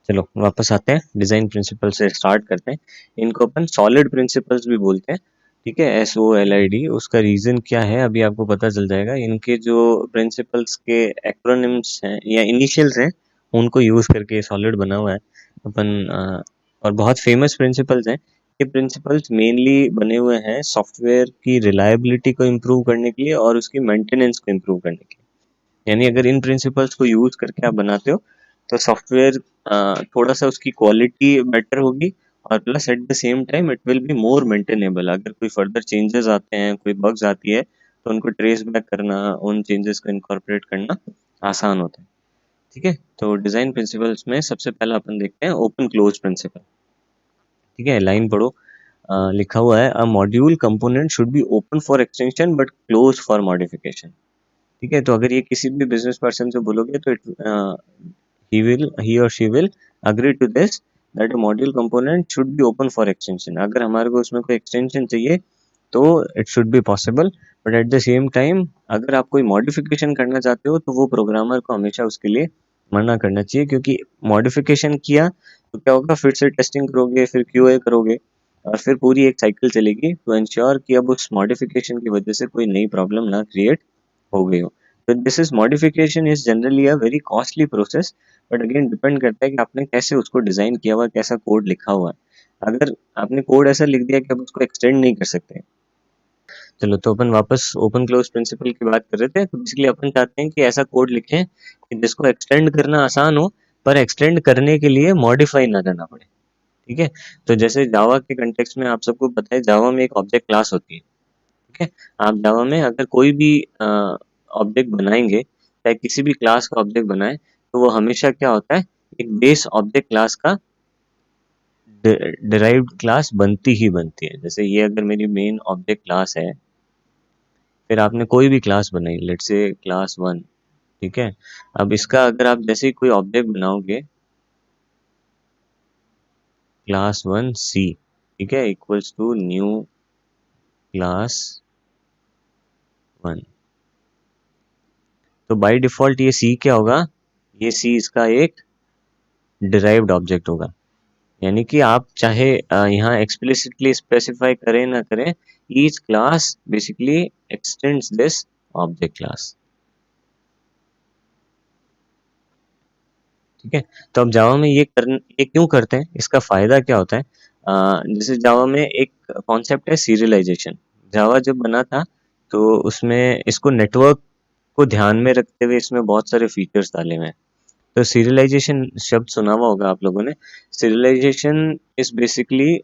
चलो वापस आते हैं, डिजाइन प्रिंसिपल से स्टार्ट करते हैं। इनको अपन सॉलिड प्रिंसिपल्स भी बोलते हैं, ठीक है, SOLID। उसका रीजन क्या है अभी आपको पता चल जाएगा। इनके जो प्रिंसिपल्स के एक्रोनिम्स हैं या इनिशियल्स हैं, उनको यूज करके सॉलिड बना हुआ है अपन। और बहुत फेमस प्रिंसिपल्स हैं। ये प्रिंसिपल्स मेनली बने हुए हैं सॉफ्टवेयर की रिलायबिलिटी को इम्प्रूव करने के लिए और उसकी मेंटेनेंस को इम्प्रूव करने के लिए। यानी अगर इन प्रिंसिपल्स को यूज करके आप बनाते हो तो सॉफ्टवेयर थोड़ा सा उसकी क्वालिटी बेटर होगी, और plus at the same time it will be more maintainable. अगर कोई फर्दर चेंजेस आते हैं, कोई बग्स आती है, तो उनको ट्रेस बैक करना, उन चेंजेस को इनकॉर्पोरेट करना आसान होता है। ठीक है, तो डिजाइन प्रिंसिपल्स में सबसे पहला अपन देखते हैं ओपन क्लोज प्रिंसिपल। ठीक है, लाइन पढ़ो। लिखा हुआ है अ module component should be open for extension but close for modification. ठीक है, तो अगर ये किसी भी बिजनेस पर्सन से बोलोगे तो he or she will agree to this that a module component should be open for extension। अगर हमारे को उसमें कोई एक्सटेंशन चाहिए तो it should be possible, but at the same time अगर आप कोई मॉडिफिकेशन करना चाहते हो तो वो प्रोग्रामर को हमेशा उसके लिए मना करना चाहिए, क्योंकि मॉडिफिकेशन किया तो क्या होगा, फिर से टेस्टिंग करोगे, फिर QA करोगे, और फिर पूरी एक साइकिल चलेगी टू एंश्योर कि अब उस मॉडिफिकेशन की वजह से कोई नई प्रॉब्लम ना क्रिएट हो गई हो। तो this is modification is generally a very costly process, but again depend करता है कि आपने कैसे उसको डिजाइन किया हुआ है, कैसा कोड लिखा हुआ है। अगर आपने कोड ऐसा लिख दिया कि आप उसको एक्सटेंड नहीं कर सकते। चलो, तो अपन वापस ओपन क्लोज प्रिंसिपल की बात कर रहे थे। तो बेसिकली अपन चाहते हैं कि ऐसा कोड लिखें कि जिसको एक्सटेंड करना आसान हो, पर एक्सटेंड करने के लिए मॉडिफाई ना करना पड़े। ठीक है, तो जैसे जावा के कंटेक्स्ट में आप सबको पता है, जावा में एक ऑब्जेक्ट क्लास होती है। ठीक है, आप जावा में अगर कोई भी ऑब्जेक्ट बनाएंगे, चाहे किसी भी क्लास का ऑब्जेक्ट बनाए, तो वो हमेशा क्या होता है, एक बेस ऑब्जेक्ट क्लास का डिराइव्ड क्लास बनती ही बनती है। जैसे ये अगर मेरी मेन ऑब्जेक्ट क्लास है, फिर आपने कोई भी क्लास बनाई, लेट्स से क्लास 1। ठीक है, अब इसका अगर आप जैसे ही कोई ऑब्जेक्ट बनाओगे, क्लास 1 C, ठीक है, इक्वल्स टू न्यू क्लास 1। तो बाय डिफॉल्ट ये C क्या होगा, ये C इसका एक डिराइव्ड ऑब्जेक्ट होगा। यानी कि आप चाहे यहाँ एक्सप्लिसिटली स्पेसिफाई करें ना करें, each class basically x tends this object class. ठीक है, तो अब जावा में ये क्यों करते हैं, इसका फायदा क्या होता है। जैसे जावा में एक कॉन्सेप्ट है सीरियलाइजेशन। जावा जब बना था तो उसमें इसको नेटवर्क को ध्यान में रखते हुए इसमें बहुत सारे फीचर्स डाले हुए हैं। तो सीरियलाइजेशन शब्द सुना हुआ होगा आप लोगों ने। Serialisation is basically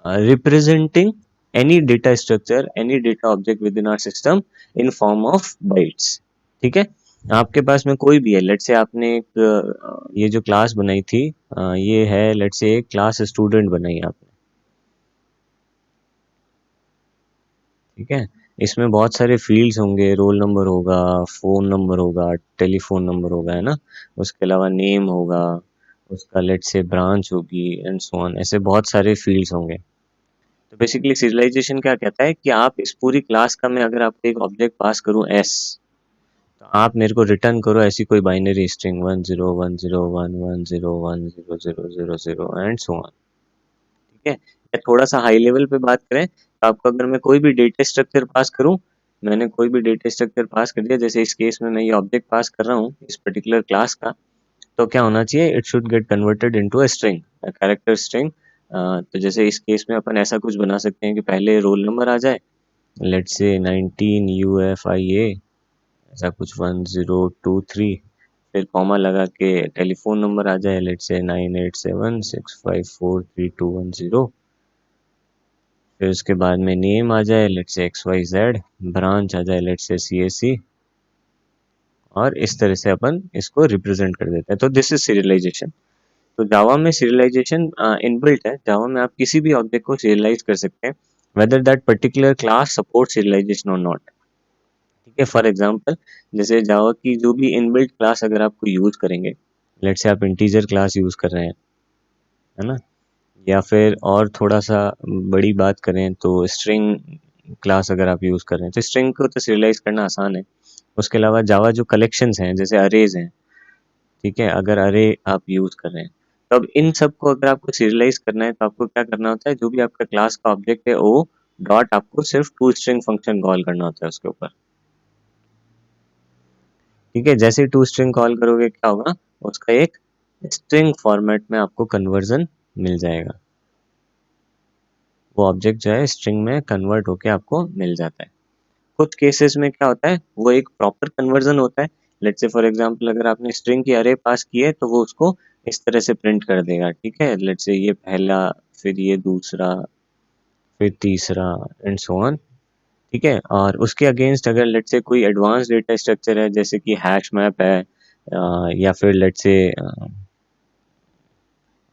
representing any data structure, any data object within our system in form of bytes। ठीक है, आपके पास में कोई भी है, लेट से आपने एक ये जो क्लास बनाई थी, ये है लेट से एक क्लास स्टूडेंट बनाई आपने। ठीक है, इसमें बहुत सारे फील्ड्स होंगे, रोल नंबर होगा, फोन नंबर होगा, टेलीफोन नंबर होगा, है ना। उसके अलावा नेम होगा, उसका लेट से ब्रांच होगी, एंड सो ऑन, ऐसे बहुत सारे फील्ड्स होंगे। तो बेसिकली सीरियलाइजेशन क्या कहता है कि आप इस पूरी क्लास का, मैं अगर आपको एक ऑब्जेक्ट पास करूं S, तो आप मेरे को रिटर्न करो ऐसी कोई binary string 101011101000 and so on. ठीक है, या थोड़ा सा हाई लेवल पे बात करें तो आपको अगर मैं कोई भी डेटा स्ट्रक्चर पास करूं, मैंने कोई भी डेटा स्ट्रक्चर पास कर दिया, जैसे इस केस में मैं ये ऑब्जेक्ट पास कर रहा हूँ इस पर्टिकुलर क्लास का, तो क्या होना चाहिए, it should get converted into a string, a character string. तो जैसे इस केस में अपन ऐसा कुछ बना सकते हैं कि पहले रोल नंबर आ जाए, लेट्स से 19UFIA, ऐसा कुछ 1023, फिर कॉमा लगा के टेलीफोन नंबर आ जाए, लेट्स से 9876543210। फिर उसके बाद में नेम आ जाए, लेट्स से XYZ, ब्रांच आ जाए लेट्स से CAC, और इस तरह से अपन इसको रिप्रेजेंट कर देते हैं। तो दिस इज सीरियलाइजेशन। तो जावा में सीरियलाइजेशन इनबिल्ट है। जावा में आप किसी भी ऑब्जेक्ट को सीरियलाइज कर सकते हैं, whether that particular class support serialisation और नॉट। ठीक है, फॉर एग्जांपल जैसे जावा की जो भी इनबिल्ट क्लास अगर आपको यूज करेंगे, लेट से आप इंटीजर क्लास यूज कर रहे हैं, है ना, या फिर और थोड़ा सा बड़ी बात करें तो स्ट्रिंग क्लास अगर आप यूज कर रहे हैं, तो स्ट्रिंग को तो सीरियलाइज करना आसान है। उसके अलावा जावा जो कलेक्शंस हैं, जैसे अरेज हैं, ठीक है, अगर अरे आप यूज कर रहे हैं तो अब इन सबको अगर आपको सीरियलाइज करना है तो आपको क्या करना होता है, जो भी आपका क्लास का ऑब्जेक्ट है ओ डॉट आपको सिर्फ टू स्ट्रिंग फंक्शन कॉल करना होता है उसके ऊपर। ठीक है, जैसे ही टू स्ट्रिंग कॉल करोगे क्या होगा, उसका एक स्ट्रिंग फॉर्मेट में आपको कन्वर्जन मिल जाएगा, वो ऑब्जेक्ट जो है स्ट्रिंग में कन्वर्ट होके आपको मिल जाता है। कुछ केसेस में क्या होता है, वो एक प्रॉपर कन्वर्जन होता है। लेट्स से फॉर एग्जांपल अगर आपने स्ट्रिंग की अरे पास की है तो वो उसको इस तरह से प्रिंट कर देगा। ठीक है, लेट्स से ये पहला, फिर ये दूसरा, फिर तीसरा एंड सो ऑन। ठीक है, और उसके अगेंस्ट अगर लेट्स से कोई एडवांस डेटा स्ट्रक्चर है जैसे कि हैश मैप है, या फिर लेट्स से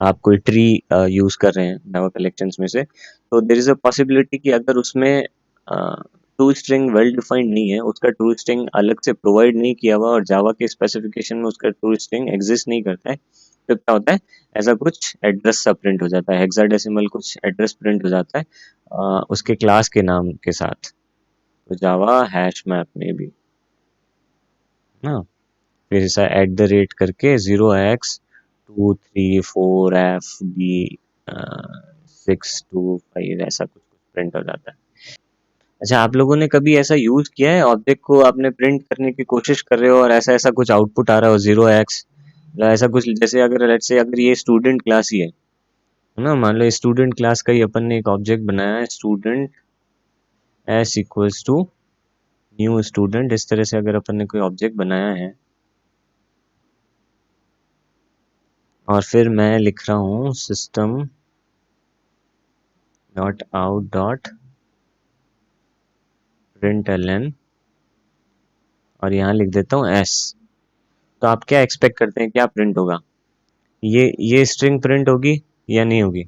आप कोई ट्री यूज कर रहे हैं जावा कलेक्शंस में से, तो देयर इज अ पॉसिबिलिटी कि अगर उसमें टू स्ट्रिंग वेल डिफाइंड नहीं है, उसका टू स्ट्रिंग अलग से प्रोवाइड नहीं किया हुआ और जावा के स्पेसिफिकेशन में उसका टू स्ट्रिंग एग्जिस्ट नहीं करता है, तो क्या होता है, ऐसा कुछ एड्रेस सा प्रिंट हो जाता है, हेक्साडेसिमल कुछ एड्रेस प्रिंट हो जाता है उसके क्लास के नाम के साथ। तो जावा हैश मैप में भी ना, फिर ऐसा एट द रेट करके 0x2345B625 ऐसा कुछ प्रिंट हो जाता है। अच्छा, आप लोगों ने कभी ऐसा यूज किया है, ऑब्जेक्ट को आपने प्रिंट करने की कोशिश कर रहे हो और ऐसा ऐसा कुछ आउटपुट आ रहा हो 0x, ऐसा कुछ, जैसे अगर लेट्स से अगर ये स्टूडेंट क्लास ही है ना, मान लो स्टूडेंट क्लास का ही अपन ने एक ऑब्जेक्ट बनाया है, student S equals to new student, इस तरह से अगर अपन ने कोई ऑब्जेक्ट बनाया है और फिर मैं लिख रहा हूँ system dot out dot println और यहाँ लिख देता हूँ एस, तो आप क्या एक्सपेक्ट करते हैं क्या प्रिंट होगा, ये स्ट्रिंग प्रिंट होगी या नहीं होगी?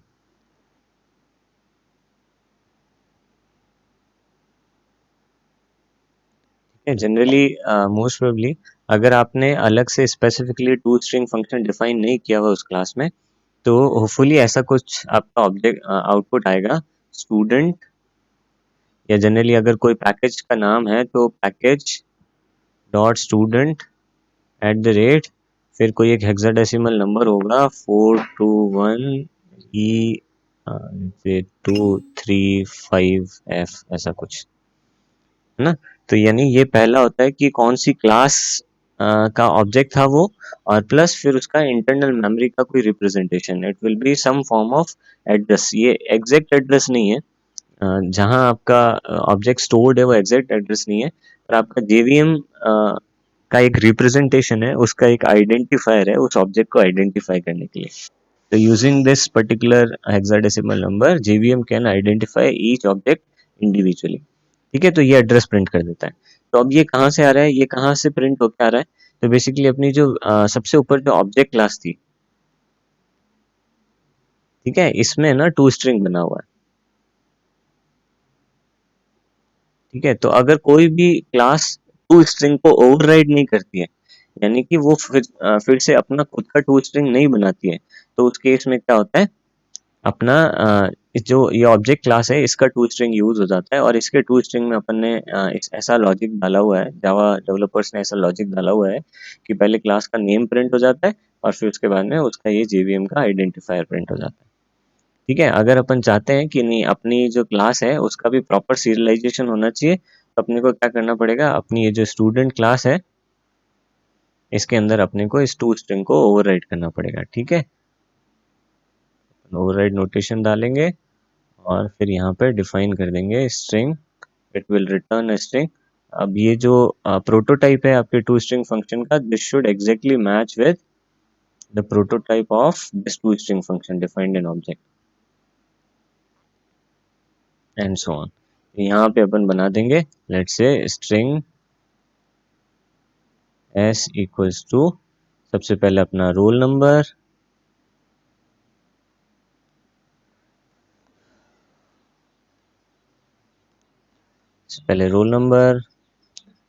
जनरली मोस्ट प्रोबेबली अगर आपने अलग से specifically to string function define नहीं किया हुआ उस क्लास में, तो होपफुली ऐसा कुछ आपका ऑब्जेक्ट आउटपुट आएगा, स्टूडेंट, या जनरली अगर कोई पैकेज का नाम है तो package dot student at the rate, फिर कोई एक हेक्साडेसिमल नंबर होगा 421E235F ऐसा कुछ, है ना। तो यानी ये पहला होता है कि कौन सी क्लास का ऑब्जेक्ट था वो, और प्लस फिर उसका इंटरनल मेमोरी का कोई representation, it will be some form of address, ये एग्जैक्ट एड्रेस नहीं है, जहां आपका ऑब्जेक्ट स्टोर्ड है वो एग्जैक्ट एड्रेस नहीं है, पर आपका जेवीएम का एक रिप्रेजेंटेशन है, उसका एक आइडेंटिफायर है उस ऑब्जेक्ट को आइडेंटिफाई करने के लिए। तो using this particular hexadecimal number JVM can identify each object individually. ठीक है, तो ये एड्रेस प्रिंट कर देता है। तो अब ये कहाँ से आ रहा है, ये कहाँ से प्रिंट होकर आ रहा है, तो बेसिकली अपनी जो सबसे ऊपर जो ऑब्जेक्ट क्लास थी, ठीक है, इसमें ना टू स्ट्रिंग बना हुआ है। ठीक है, तो अगर कोई भी क्लास टू स्ट्रिंग को ओवरराइड नहीं करती है, यानी कि वो फिर से अपना खुद का टू स्ट्रिंग नहीं बनाती है, तो उस केस में क्या होता है, अपना जो ये ऑब्जेक्ट क्लास है इसका टू स्ट्रिंग यूज हो जाता है, और इसके टू स्ट्रिंग में अपन ने ऐसा लॉजिक डाला हुआ है, जावा डेवलपर्स ने ऐसा लॉजिक डाला हुआ है कि पहले क्लास का नेम प्रिंट हो जाता है और फिर उसके बाद में उसका ये जेवीएम का आइडेंटिफायर प्रिंट हो जाता है। ठीक है, अगर अपन चाहते हैं कि नहीं अपनी जो क्लास है उसका भी प्रॉपर सीरियलाइजेशन होना चाहिए, तो अपने को क्या करना पड़ेगा, अपनी ये जो स्टूडेंट क्लास है इसके अंदर अपने को इस टू स्ट्रिंग को ओवरराइड करना पड़ेगा। ठीक है, ओवरराइड नोटेशन डालेंगे और फिर यहाँ पे डिफाइन कर देंगे string, it will return a string. अब ये जो प्रोटोटाइप है आपके टू स्ट्रिंग फंक्शन का, this should exactly match with the prototype of this to string function defined in object and so on. यहाँ पे अपन बना देंगे let's say string S equals to, सबसे पहले अपना रोल नंबर, पहले रोल नंबर,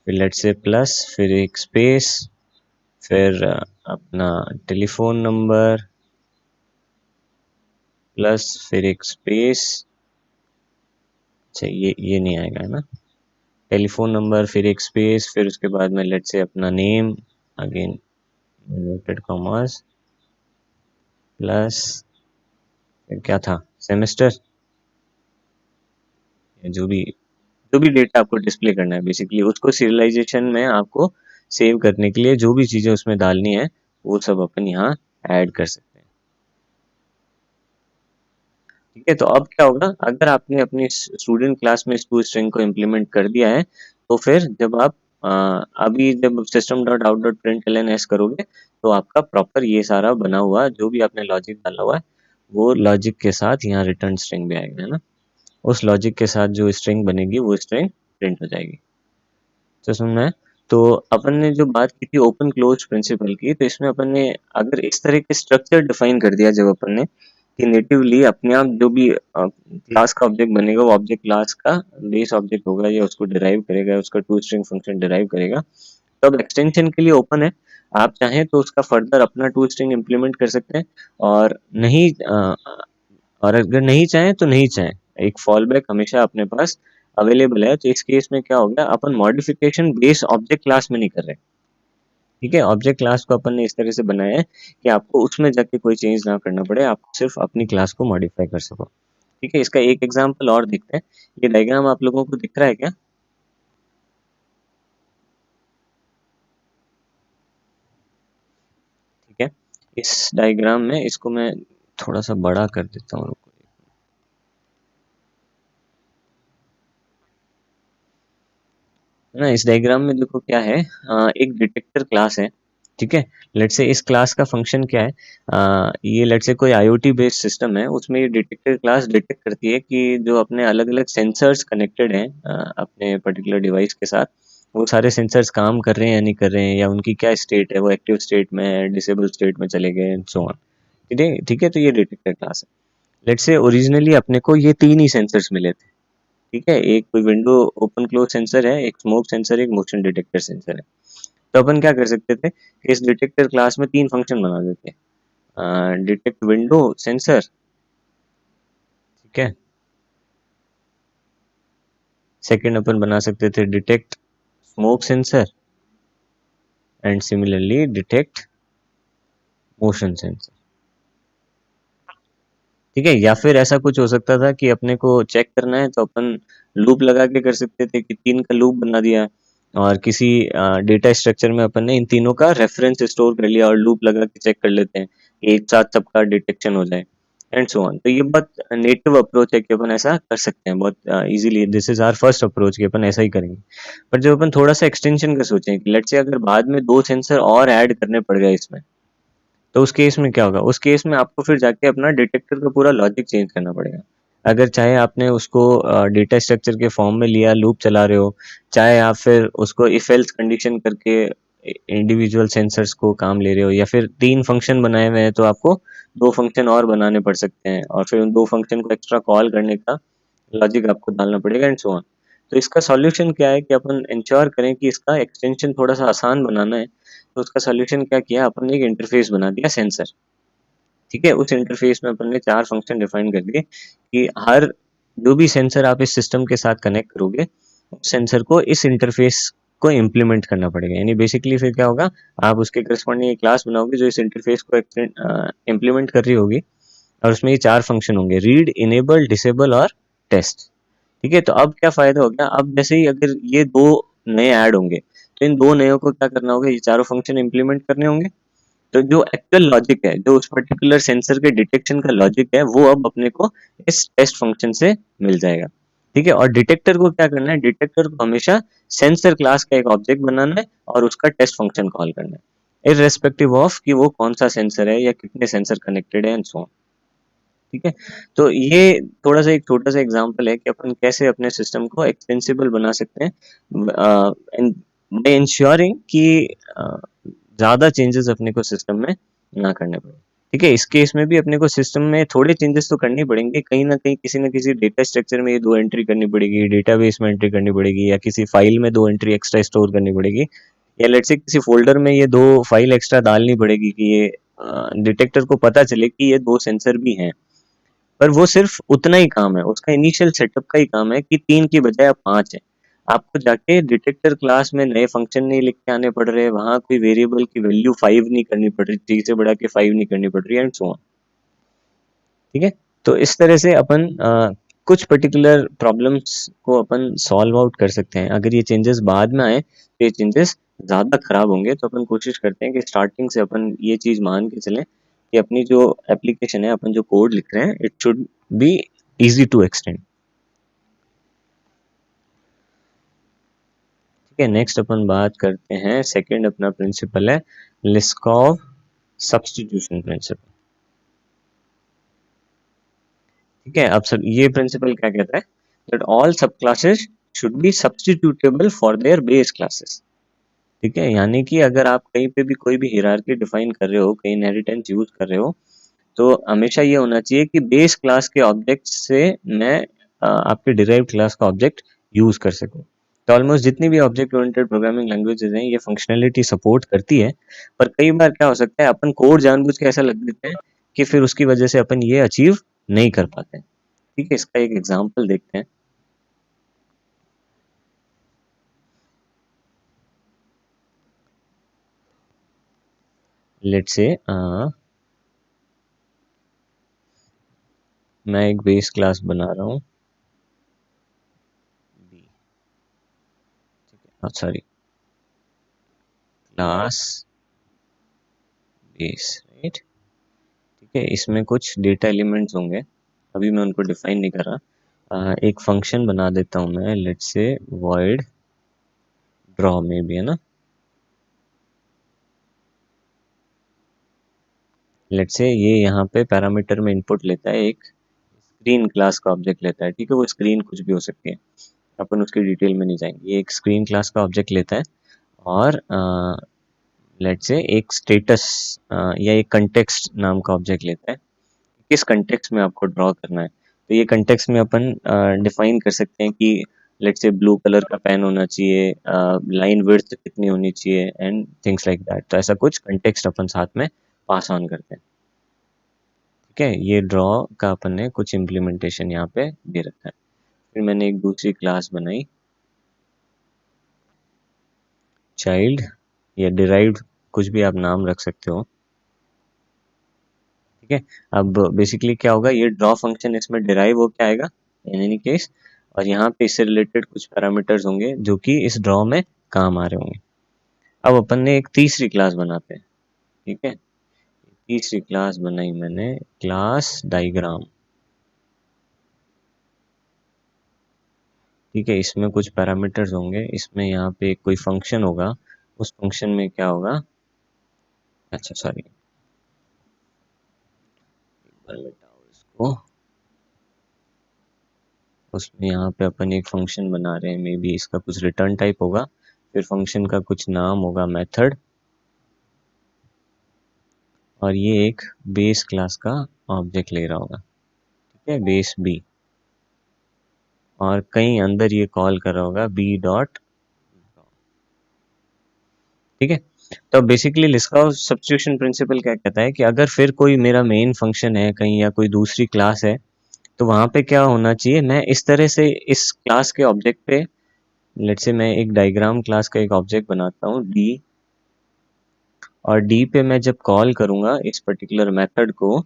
फिर लेट्स से प्लस, फिर एक स्पेस, फिर अपना टेलीफोन नंबर, प्लस फिर एक स्पेस, अच्छा ये नहीं आएगा है ना, टेलीफोन नंबर फिर एक स्पेस, फिर उसके बाद में लेट्स से अपना name, again inverted commas, plus क्या था, सेमेस्टर, जो भी डेटा आपको डिस्प्ले करना है बेसिकली उसको सीरियलाइजेशन में आपको सेव करने के लिए जो भी चीज़ें उसमें डालनी है वो सब अपन यहाँ ऐड कर सकते हैं। ठीक है, तो अब क्या होगा, अगर आपने अपनी स्टूडेंट क्लास में इस टू स्ट्रिंग को इम्प्लीमेंट कर दिया है तो फिर जब आप अभी जब system dot out dot print L N S करोगे तो आपका प्रॉपर ये सारा बना हुआ जो भी आपने लॉजिक डाला हुआ है वो लॉजिक के साथ यहाँ रिटर्न स्ट्रिंग भी आएगा, है ना। उस लॉजिक के साथ जो स्ट्रिंग बनेगी वो स्ट्रिंग प्रिंट हो जाएगी। तो सुनना है, तो अपन ने जो बात की थी ओपन क्लोज प्रिंसिपल की, तो इसमें अपन ने अगर इस तरह के स्ट्रक्चर डिफाइन कर दिया जब अपन ने कि नेटिवली अपने आप जो भी क्लास का ऑब्जेक्ट बनेगा वो ऑब्जेक्ट क्लास का बेस ऑब्जेक्ट होगा या उसको डिराइव करेगा, उसका टू स्ट्रिंग फंक्शन डिराइव करेगा, तो अब एक्सटेंशन के लिए ओपन है। आप चाहें तो उसका फर्दर अपना टू स्ट्रिंग इम्प्लीमेंट कर सकते हैं और नहीं और अगर नहीं चाहें तो नहीं चाहें, एक फॉल बैक हमेशा अपने पास अवेलेबल है। तो इस केस में क्या होगा, अपन मॉडिफिकेशन बेस ऑब्जेक्ट क्लास में नहीं कर रहे। ठीक है, ऑब्जेक्ट क्लास को अपन ने इस तरह से बनाया है कि आपको उसमें जाके कोई चेंज ना करना पड़े, आप सिर्फ अपनी क्लास को मॉडिफाई कर सको। ठीक है, इसका एक एग्जांपल और देखते हैं। ये डायग्राम आप लोगों को दिख रहा है क्या? ठीक है, इस डायग्राम में इसको मैं थोड़ा सा बड़ा कर देता हूँ। ना इस डायग्राम में देखो क्या है, एक डिटेक्टर क्लास है। ठीक है, लेट्स से इस क्लास का फंक्शन क्या है, ये लेट्स से कोई आईओटी बेस्ड सिस्टम है, उसमें ये डिटेक्टर क्लास डिटेक्ट करती है कि जो अपने अलग अलग सेंसर्स कनेक्टेड हैं अपने पर्टिकुलर डिवाइस के साथ, वो सारे सेंसर्स काम कर रहे हैं या नहीं कर रहे हैं, या उनकी क्या स्टेट है, वो एक्टिव स्टेट में है, डिसेबल स्टेट में चले गए एंड सो ऑन। ठीक है, ठीक है, तो ये डिटेक्टर क्लास है। लेट्स से ओरिजिनली अपने को ये तीन ही सेंसर्स मिले थे। ठीक है, एक कोई विंडो ओपन क्लोज सेंसर है, एक स्मोक सेंसर है, एक मोशन डिटेक्टर सेंसर है। तो अपन क्या कर सकते थे कि इस डिटेक्टर क्लास में तीन फंक्शन बना देते हैं, डिटेक्ट विंडो सेंसर। ठीक है, सेकंड अपन बना सकते थे detect smoke sensor and similarly detect motion sensor. ठीक है, या फिर ऐसा कुछ हो सकता था कि अपने को चेक करना है तो अपन लूप लगा के कर सकते थे कि तीन का लूप बना दिया और किसी डेटा स्ट्रक्चर में अपन ने इन तीनों का रेफरेंस स्टोर कर लिया और लूप लगा के चेक कर लेते हैं कि एक साथ सबका डिटेक्शन हो जाए एंड सो ऑन। तो ये बहुत नेटिव अप्रोच है कि अपन ऐसा कर सकते हैं बहुत easily. This is our first approach कि अपन ऐसा ही करेंगे। पर जब अपन थोड़ा सा एक्सटेंशन का सोचें कि लेट्स से अगर बाद में दो सेंसर और ऐड करने पड़ गए इसमें, तो उस केस में क्या होगा, उस केस में आपको फिर जाके अपना डिटेक्टर का पूरा लॉजिक चेंज करना पड़ेगा। अगर चाहे आपने उसको डेटा स्ट्रक्चर के फॉर्म में लिया, लूप चला रहे हो, चाहे आप फिर उसको इफ एल्स कंडीशन करके इंडिविजुअल सेंसर्स को काम ले रहे हो, या फिर तीन फंक्शन बनाए हुए हैं तो आपको दो फंक्शन और बनाने पड़ सकते हैं और फिर उन दो फंक्शन को एक्स्ट्रा कॉल करने का लॉजिक आपको डालना पड़ेगा एंड सो ऑन। तो इसका सॉल्यूशन क्या है कि अपन इंश्योर करें कि इसका एक्सटेंशन थोड़ा सा आसान बनाना है। तो उसका सॉल्यूशन क्या किया, अपन ने एक इंटरफेस बना दिया सेंसर। ठीक है, उस इंटरफेस में अपन ने चार फंक्शन डिफाइन कर दिए कि हर जो भी सेंसर आप इस सिस्टम के साथ कनेक्ट करोगे उस सेंसर को इस इंटरफेस को इम्प्लीमेंट करना पड़ेगा। यानी बेसिकली फिर क्या होगा, आप उसके करस्पॉन्डिंग एक क्लास बनाओगे जो इस इंटरफेस को इम्प्लीमेंट कर रही होगी और उसमें ये चार फंक्शन होंगे, रीड, इनेबल, डिसेबल और टेस्ट। ठीक है, तो अब क्या फायदा हो गया, अब जैसे ही अगर ये दो नए ऐड होंगे तो इन दो नयों को क्या करना होगा, ये चारों फंक्शन इम्प्लीमेंट करने होंगे। तो जो एक्चुअल लॉजिक है, जो उस पर्टिकुलर सेंसर के डिटेक्शन का लॉजिक है, वो अब अपने को इस टेस्ट फंक्शन से मिल जाएगा। ठीक है, और डिटेक्टर को क्या करना है, डिटेक्टर को हमेशा सेंसर क्लास का एक ऑब्जेक्ट बनाना है और उसका टेस्ट फंक्शन कॉल करना है, इररेस्पेक्टिव ऑफ कि वो कौन सा सेंसर है या कितने सेंसर कनेक्टेड है एंड सो ऑन। ठीक है, तो ये थोड़ा सा एक छोटा सा एग्जांपल है कि अपन कैसे अपने सिस्टम को एक्सटेंसिबल बना सकते हैं बाय इंश्योरिंग कि ज्यादा चेंजेस अपने को सिस्टम में ना करने पड़े। ठीक है, इस केस में भी अपने को सिस्टम में थोड़े चेंजेस तो करनी पड़ेंगे, कहीं ना कहीं किसी ना किसी डेटा स्ट्रक्चर में ये दो एंट्री करनी पड़ेगी, डेटाबेस में एंट्री करनी पड़ेगी, या किसी फाइल में दो एंट्री एक्स्ट्रा स्टोर करनी पड़ेगी, या लेट्स से किसी फोल्डर में ये दो फाइल एक्स्ट्रा डालनी पड़ेगी कि ये डिटेक्टर को पता चले कि ये दो सेंसर भी हैं। पर वो सिर्फ उतना ही काम है, उसका इनिशियल सेटअप का ही काम है कि तीन की बजाय अब पांच है। आपको जाके डिटेक्टर क्लास में नए फंक्शन नहीं लिख के आने पड़ रहे, वहां कोई वेरिएबल की वैल्यू 5 नहीं करनी पड़ रही, 3 से बढ़ा के 5 नहीं करनी पड़ रही एंड सो ऑन। ठीक है। तो इस तरह से अपन कुछ पर्टिकुलर प्रॉब्लम्स को अपन सॉल्व आउट कर सकते हैं। अगर ये चेंजेस बाद में आए तो ये चेंजेस ज़्यादा खराब होंगे, तो अपन कोशिश करते हैं कि स्टार्टिंग से अपन ये चीज़ मान के चलें कि अपनी जो एप्लीकेशन है, अपन जो कोड लिख रहे हैं, it should be easy to extend. ठीक है, नेक्स्ट अपन बात करते हैं, सेकंड अपना प्रिंसिपल है लिस्कॉव सब्स्टिट्यूशन प्रिंसिपल। ठीक है, अब सब ये प्रिंसिपल क्या कहता है, that all subclasses should be substitutable for their base classes. ठीक है, यानी कि अगर आप कहीं पे भी कोई भी हियरार्की डिफाइन कर रहे हो, कहीं इनहेरिटेंस यूज कर रहे हो, तो हमेशा ये होना चाहिए कि बेस क्लास के ऑब्जेक्ट से मैं आपके डिराइव्ड क्लास का ऑब्जेक्ट यूज कर सकूं। तो ऑलमोस्ट जितनी भी ऑब्जेक्ट ओरिएंटेड प्रोग्रामिंग लैंग्वेजेस हैं, ये फंक्शनैलिटी सपोर्ट करती है, पर कई बार क्या हो सकता है, अपन कोड जानबूझ के ऐसा लग देते हैं कि फिर उसकी वजह से अपन ये अचीव नहीं कर पाते। ठीक है, इसका एक एग्जांपल देखते हैं। लेट्स से मैं एक बेस क्लास बना रहा हूँ, सॉरी, क्लास बेस, राइट। ठीक है, इसमें कुछ डेटा एलिमेंट्स होंगे, अभी मैं उनको डिफाइन नहीं कर रहा। एक फंक्शन बना देता हूँ मैं, लेट्स से void draw में भी, है ना। लेट्स से ये यहाँ पे पैरामीटर में इनपुट लेता है, एक स्क्रीन क्लास का ऑब्जेक्ट लेता है। ठीक है, वो स्क्रीन कुछ भी हो सकती है, अपन उसकी डिटेल में नहीं जाएंगे। ये एक स्क्रीन क्लास का ऑब्जेक्ट लेता है और लेट्स से एक स्टेटस या एक कंटेक्स्ट नाम का ऑब्जेक्ट लेता है। किस कंटेक्स्ट में आपको ड्रॉ करना है, तो ये कंटेक्स्ट में अपन डिफाइन कर सकते हैं कि लेट्स से ब्लू कलर का पेन होना चाहिए, लाइन विड्थ कितनी होनी चाहिए, एंड थिंग्स लाइक दैट। तो ऐसा कुछ कंटेक्स्ट अपन साथ में पास ऑन करते हैं। ठीक है, ये ड्रॉ का अपन ने कुछ इम्प्लीमेंटेशन यहाँ पे दे रखा है। फिर मैंने एक दूसरी क्लास बनाई, चाइल्ड या डिराइव्ड, कुछ भी आप नाम रख सकते हो। ठीक है, अब बेसिकली क्या होगा, ये ड्रॉ फंक्शन इसमें डिराइव होके आएगा इन एनी केस, और यहाँ पे इससे रिलेटेड कुछ पैरामीटर्स होंगे जो कि इस ड्रॉ में काम आ रहे होंगे। अब अपन ने एक तीसरी क्लास बनाते हैं। ठीक है, तीसरी क्लास बनाई मैंने, क्लास डायग्राम। ठीक है, इसमें कुछ पैरामीटर्स होंगे, इसमें यहाँ पे कोई फंक्शन होगा, उस फंक्शन में क्या होगा, अच्छा सॉरी, मिटाओ इसको। उसमें यहाँ पे अपन एक फंक्शन बना रहे हैं, मे बी इसका कुछ रिटर्न टाइप होगा, फिर फंक्शन का कुछ नाम होगा मेथड, और ये एक बेस क्लास का ऑब्जेक्ट ले रहा होगा। ठीक है, बेस बी, और कहीं अंदर ये कॉल कर रहा होगा बी डॉट। ठीक है, तो बेसिकली लिस्कॉव सब्स्टिट्यूशन प्रिंसिपल क्या कहता है कि अगर फिर कोई मेरा मेन फंक्शन है कहीं, या कोई दूसरी क्लास है, तो वहां पे क्या होना चाहिए, मैं इस तरह से इस क्लास के ऑब्जेक्ट पे, लेट्स से मैं एक डायग्राम क्लास का एक ऑब्जेक्ट बनाता हूँ डी, और डी पे मैं जब कॉल करूंगा इस पर्टिकुलर मेथड को,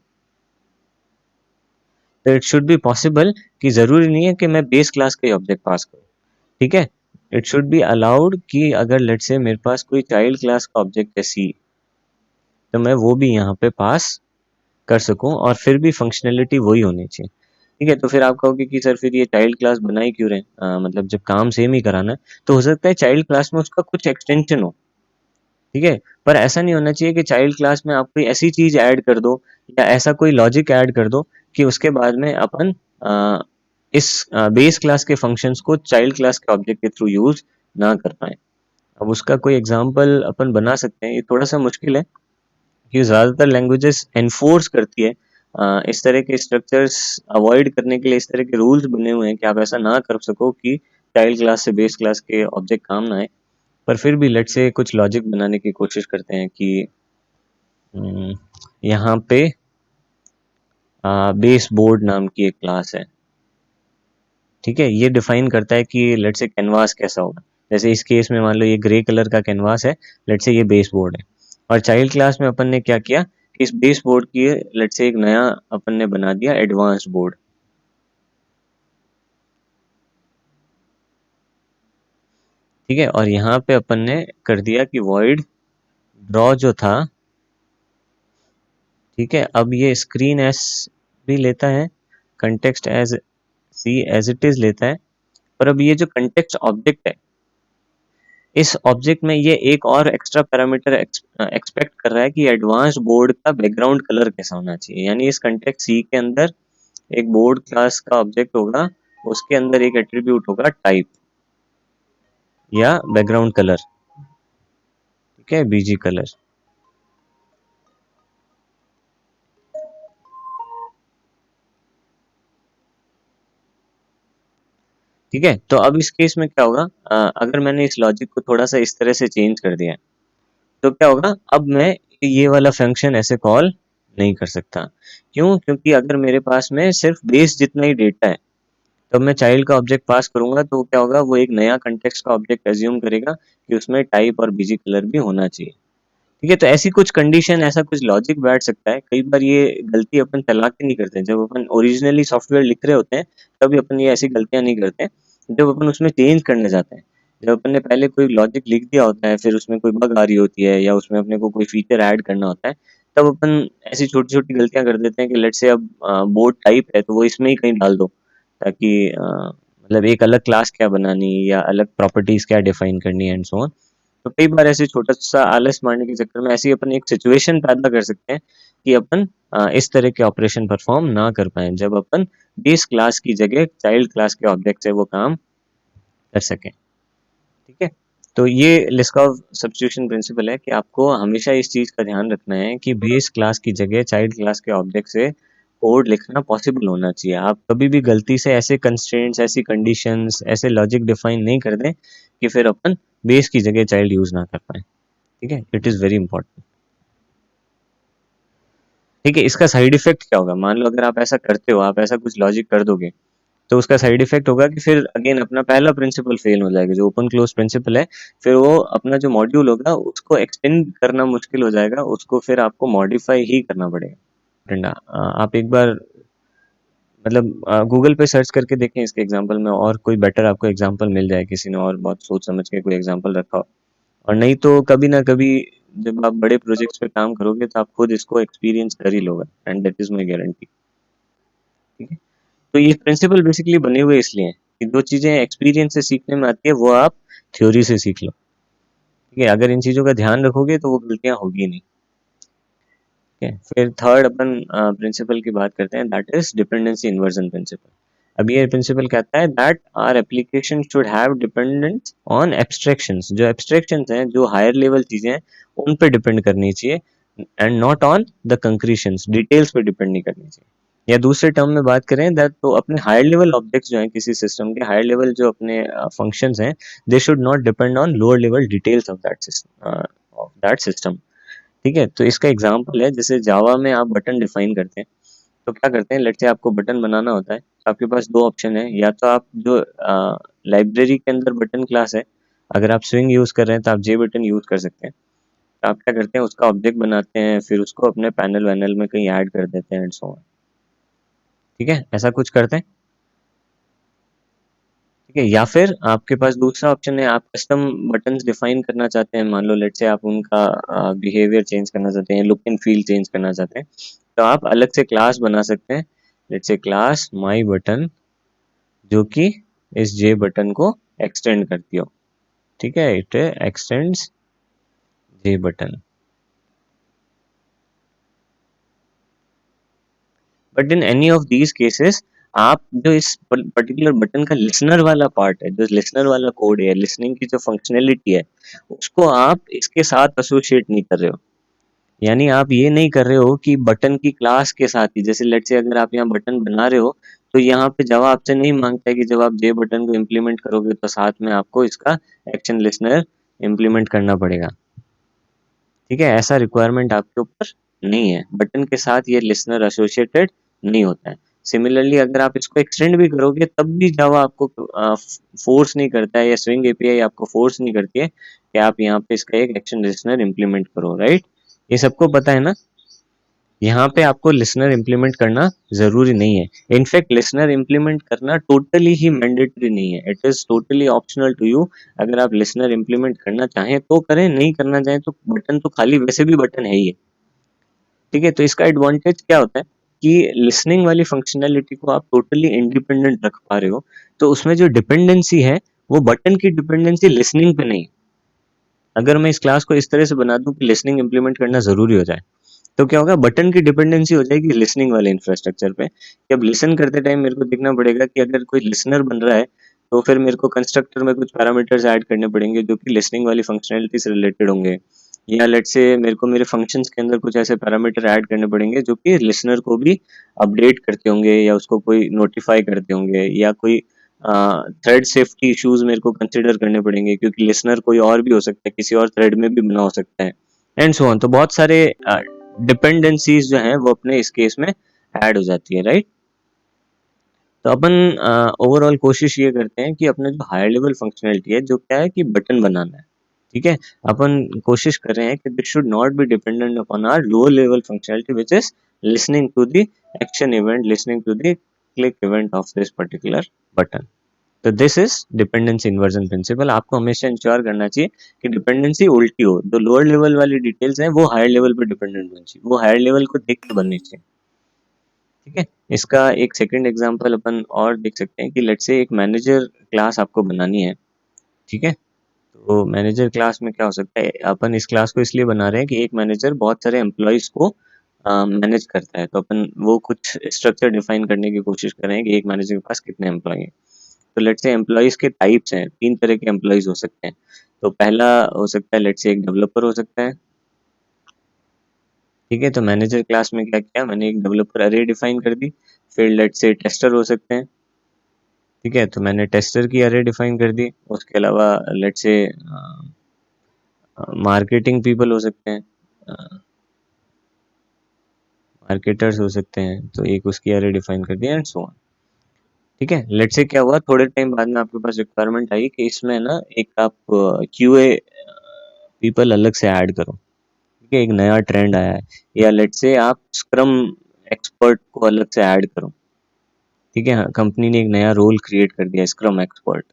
तो इट शुड बी पॉसिबल कि जरूरी नहीं है कि मैं बेस क्लास का ही ऑब्जेक्ट पास करूं। ठीक है, इट शुड बी अलाउड कि अगर लेट्स से मेरे पास कोई चाइल्ड क्लास का ऑब्जेक्ट है सी, तो मैं वो भी यहाँ पे पास कर सकूं, और फिर भी फंक्शनैलिटी वही होनी चाहिए। ठीक है, तो फिर आप कहोगे कि सर फिर ये चाइल्ड क्लास बनाई क्यों रहे, मतलब जब काम सेम ही कराना है, तो हो सकता है चाइल्ड क्लास में उसका कुछ एक्सटेंशन हो। ठीक है, पर ऐसा नहीं होना चाहिए कि चाइल्ड क्लास में आप कोई ऐसी चीज ऐड कर दो, या ऐसा कोई लॉजिक ऐड कर दो कि उसके बाद में अपन इस बेस क्लास के फंक्शंस को चाइल्ड क्लास के ऑब्जेक्ट के थ्रू यूज ना कर पाए। अब उसका कोई एग्जांपल अपन बना सकते हैं, ये थोड़ा सा मुश्किल है, कि ज़्यादातर लैंग्वेजेस एनफोर्स करती है इस तरह के स्ट्रक्चर्स अवॉइड करने के लिए, इस तरह के रूल्स बने हुए हैं कि आप ऐसा ना कर सको कि चाइल्ड क्लास से बेस क्लास के ऑब्जेक्ट काम ना आए। पर फिर भी लेट्स से कुछ लॉजिक बनाने की कोशिश करते हैं कि यहाँ पे बेस बोर्ड नाम की एक क्लास है। ठीक है, ये डिफाइन करता है कि लेट्स से कैनवास कैसा होगा। जैसे इस केस में मान लो ये ग्रे कलर का कैनवास है, लेट्स से ये बेस बोर्ड है, और चाइल्ड क्लास में अपन ने क्या किया इस बेस बोर्ड की लेट्स से एक नया अपन ने बना दिया एडवांस्ड बोर्ड, ठीक है, और यहाँ पे अपन ने कर दिया कि वॉइड ड्रॉ जो था, ठीक है, अब ये स्क्रीन एस भी लेता है, context as C as it is लेता है, पर अब ये जो कंटेक्स्ट ऑब्जेक्ट है, इस ऑब्जेक्ट में ये एक और एक्स्ट्रा पैरामीटर एक्सपेक्ट कर रहा है कि एडवांस बोर्ड का बैकग्राउंड कलर कैसा होना चाहिए। यानी इस कंटेक्ट सी के अंदर एक बोर्ड क्लास का ऑब्जेक्ट होगा, उसके अंदर एक एट्रीब्यूट होगा टाइप या बैकग्राउंड कलर, ठीक है, बीजी कलर। ठीक है, तो अब इस केस में क्या होगा, अगर मैंने इस लॉजिक को थोड़ा सा इस तरह से चेंज कर दिया तो क्या होगा, अब मैं ये वाला फंक्शन ऐसे कॉल नहीं कर सकता। क्यों? क्योंकि अगर मेरे पास में सिर्फ बेस जितना ही डेटा है, तब मैं चाइल्ड का ऑब्जेक्ट पास करूंगा तो क्या होगा, वो एक नया कंटेक्स्ट का ऑब्जेक्ट एज्यूम करेगा कि उसमें टाइप और बीजी कलर भी होना चाहिए। ठीक है, तो ऐसी कुछ कंडीशन, ऐसा कुछ लॉजिक बैठ सकता है। कई बार ये गलती अपन चला के नहीं करते, जब अपन ओरिजिनली सॉफ्टवेयर लिख रहे होते हैं तभी अपन ये ऐसी गलतियां नहीं करते। जब अपन उसमें चेंज करने जाते हैं, जब अपन ने पहले कोई लॉजिक लिख दिया होता है, फिर उसमें कोई बग आ रही होती है या उसमें अपने को कोई फीचर ऐड करना होता है, तब अपन ऐसी छोटी छोटी गलतियां कर देते हैं कि लेट्स से अब बोर्ड टाइप है तो वो इसमें ही कहीं डाल दो, ताकि मतलब एक अलग क्लास क्या बनानी या अलग प्रॉपर्टीज क्या डिफाइन करनी है एंड सो ऑन। तो कई बार ऐसे छोटा सा आलस मारने के चक्कर में ऐसी अपन एक सिचुएशन पैदा कर सकते हैं कि अपन इस तरह के ऑपरेशन परफॉर्म ना कर पाए, जब अपन बेस क्लास की जगह चाइल्ड क्लास के ऑब्जेक्ट से वो काम कर सकें। ठीक है, तो ये लिस्कॉव सब्स्टिट्यूशन प्रिंसिपल है कि आपको हमेशा इस चीज का ध्यान रखना है कि बेस क्लास की जगह चाइल्ड क्लास के ऑब्जेक्ट से कोड लिखना पॉसिबल होना चाहिए। आप कभी भी गलती से ऐसे कंस्ट्रेंट्स, ऐसी कंडीशंस, ऐसे लॉजिक डिफाइन नहीं कर दें कि फिर अपन बेस की जगह चाइल्ड यूज ना कर पाए। ठीक है, इट इज वेरी इंपॉर्टेंट। ठीक है, इसका साइड इफेक्ट क्या होगा, मान लो अगर आप ऐसा करते हो, आप ऐसा कुछ लॉजिक कर दोगे, तो उसका साइड इफेक्ट होगा कि फिर अगेन अपना पहला प्रिंसिपल फेल हो जाएगा, जो ओपन क्लोज प्रिंसिपल है। फिर वो अपना जो मॉड्यूल होगा उसको एक्सटेंड करना मुश्किल हो जाएगा, उसको फिर आपको मॉडिफाई ही करना पड़ेगा। डंडा, आप एक बार मतलब गूगल पे सर्च करके देखें इसके एग्जांपल में, और कोई बेटर आपको एग्जांपल मिल जाए, किसी ने और बहुत सोच समझ के कोई एग्जांपल रखा हो। और नहीं तो कभी ना कभी जब आप बड़े प्रोजेक्ट्स पे काम करोगे तो आप खुद इसको एक्सपीरियंस कर ही लोगे, and that is my guarantee. ठीक है, तो ये प्रिंसिपल बेसिकली बने हुए इसलिए हैं कि जो चीजें एक्सपीरियंस से सीखने में आती है वो आप थ्योरी से सीख लो। ठीक है, अगर इन चीजों का ध्यान रखोगे तो वो गलतियां होगी नहीं। ठीक है, फिर थर्ड अपन प्रिंसिपल की बात करते हैं, that is dependency inversion principle. अब ये प्रिंसिपल कहता है that our application should have dependence on abstractions, जो एब्स्ट्रैक्शंस हैं, जो हायर लेवल चीजें हैं, उन पे डिपेंड करनी चाहिए, and not on the concretions, details पे डिपेंड नहीं करनी चाहिए। या दूसरे टर्म में बात करें दैट, तो अपने हायर लेवल ऑब्जेक्ट्स जो हैं किसी सिस्टम के, हायर लेवल जो अपने फंक्शंस हैं, they should not depend on lower level details of that system, of that system. ठीक है, तो इसका एग्जांपल है, जैसे जावा में आप बटन डिफाइन करते हैं, तो क्या करते हैं, लेट्स से आपको बटन बनाना होता है, तो आपके पास दो ऑप्शन है, या तो आप जो लाइब्रेरी के अंदर बटन क्लास है, अगर आप स्विंग यूज कर रहे हैं तो आप जे बटन यूज कर सकते हैं। तो आप क्या करते हैं, उसका ऑब्जेक्ट बनाते हैं, फिर उसको अपने पैनल वैनल में कहीं ऐड कर देते हैं एंड सो ऑन। ठीक है, ऐसा कुछ करते हैं। ठीक है, या फिर आपके पास दूसरा ऑप्शन है, आप कस्टम बटन्स डिफाइन करना चाहते हैं, मान लो लेट्स से आप उनका बिहेवियर चेंज करना चाहते हैं, लुक एंड फील चेंज करना चाहते हैं, तो आप अलग से क्लास बना सकते हैं, let's say class my button, जो कि इस जे बटन को एक्सटेंड करती हो। ठीक है, it extends J button. But in any of these cases, आप जो इस पर्टिकुलर बटन का लिसनर वाला पार्ट है, जो लिसनर वाला कोड है, लिसनिंग की जो फंक्शनैलिटी है, उसको आप इसके साथ एसोसिएट नहीं कर रहे हो। यानी आप ये नहीं कर रहे हो कि बटन की क्लास के साथ ही, जैसे लेट्स से अगर आप यहाँ बटन बना रहे हो, तो यहाँ पे जावा आपसे नहीं मांगता है कि जब आप जे बटन को इम्प्लीमेंट करोगे तो साथ में आपको इसका एक्शन लिसनर इम्प्लीमेंट करना पड़ेगा। ठीक है, ऐसा रिक्वायरमेंट आपके ऊपर नहीं है, बटन के साथ ये लिसनर एसोसिएटेड नहीं होता है। सिमिलरली अगर आप इसको एक्सटेंड भी करोगे तब भी जावा आपको फोर्स नहीं करता है, या स्विंग एपीआई आपको फोर्स नहीं करती है कि आप यहाँ पे इसका एक एक्शन लिसनर इम्प्लीमेंट करो, राइट? ये सबको पता है ना? यहाँ पे आपको लिसनर इम्प्लीमेंट करना जरूरी नहीं है। इनफैक्ट लिसनर इम्प्लीमेंट करना टोटली ही मैंडेटरी नहीं है, it is totally optional to you. अगर आप लिसनर इम्प्लीमेंट करना चाहें तो करें, नहीं करना चाहें तो बटन तो खाली वैसे भी बटन है ही है। ठीक है, तो इसका एडवांटेज क्या होता है कि लिसनिंग वाली फंक्शनैलिटी को आप टोटली इंडिपेंडेंट रख पा रहे हो, तो उसमें जो डिपेंडेंसी है वो बटन की डिपेंडेंसी लिसनिंग पे नहीं। अगर मैं इस क्लास को इस तरह से बना दूं कि लिसनिंग इंप्लीमेंट करना जरूरी हो जाए, तो क्या होगा, बटन की डिपेंडेंसी हो जाएगी लिसनिंग वाले इंफ्रास्ट्रक्चर पे, कि अब लिसन करते टाइम मेरे को देखना पड़ेगा कि अगर कोई लिसनर बन रहा है तो फिर मेरे को कंस्ट्रक्टर में कुछ पैरामीटर्स ऐड करने पड़ेंगे जो कि लिसनिंग वाली फंक्शनैलिटी से रिलेटेड होंगे, या लेट्स से मेरे को मेरे फंक्शंस के अंदर कुछ ऐसे पैरामीटर ऐड करने पड़ेंगे जो कि लिसनर को भी अपडेट करते होंगे या उसको कोई नोटिफाई करते होंगे, या कोई थ्रेड सेफ्टी इश्यूज मेरे को कंसिडर करने पड़ेंगे क्योंकि लिसनर कोई और भी हो सकता है, किसी और थ्रेड में भी बना हो सकता है, एंड सो ऑन। तो बहुत सारे डिपेंडेंसीज जो हैं वो अपने इस केस में ऐड हो जाती है, राइट। तो अपन ओवरऑल कोशिश ये करते हैं कि अपने जो हायर लेवल फंक्शनैलिटी है, जो क्या है कि बटन बनाना है, ठीक है। अपन कोशिश कर रहे हैं कि this should not be dependent upon our lower level functionality which is listening to the action event, listening to the click event of this particular button. तो this is dependency inversion principle. आपको हमेशा ensure करना चाहिए कि dependency उल्टी हो, जो lower level वाली डिटेल्स हैं वो हायर लेवल पे डिपेंडेंट होनी चाहिए, वो हायर लेवल को देख के बननी चाहिए, ठीक है। इसका एक सेकंड एग्जांपल अपन और देख सकते हैं कि लेट्स से एक मैनेजर क्लास आपको बनानी है, ठीक है। तो मैनेजर क्लास में क्या हो सकता है, अपन इस क्लास को इसलिए बना रहे हैं कि एक मैनेजर बहुत सारे एम्प्लॉयज को मैनेज करता है, तो अपन वो कुछ स्ट्रक्चर डिफाइन करने की कोशिश कर रहे हैं कि एक मैनेजर के पास कितने एम्प्लॉय हैं। तो लेट्स से एम्प्लॉयज के टाइप्स हैं, 3 तरह के एम्प्लॉयज हो सकते हैं। तो पहला हो सकता है लेट्स से एक डेवलपर हो सकता है, ठीक है। तो मैनेजर क्लास में क्या किया, मैंने एक डेवलपर अरे डिफाइन कर दी। फिर लेट्स से टेस्टर हो सकते हैं, ठीक है। तो मैंने टेस्टर की अरे डिफाइन कर दी। उसके अलावा लेट्स से मार्केटिंग पीपल हो सकते हैं, मार्केटर्स हो सकते हैं, तो एक उसकी अरे डिफाइन कर दी, एंड सो ऑन, ठीक है। लेट्स से क्या हुआ, थोड़े टाइम बाद में आपके पास रिक्वायरमेंट आई कि इसमें ना एक आप क्यूए पीपल अलग से ऐड करो, ठीक है, एक नया ट्रेंड आया है। या लेट्स से आप स्क्रम एक्सपर्ट को अलग से ऐड करो, ठीक है। कंपनी ने एक नया रोल क्रिएट कर दिया स्क्रम एक्सपर्ट।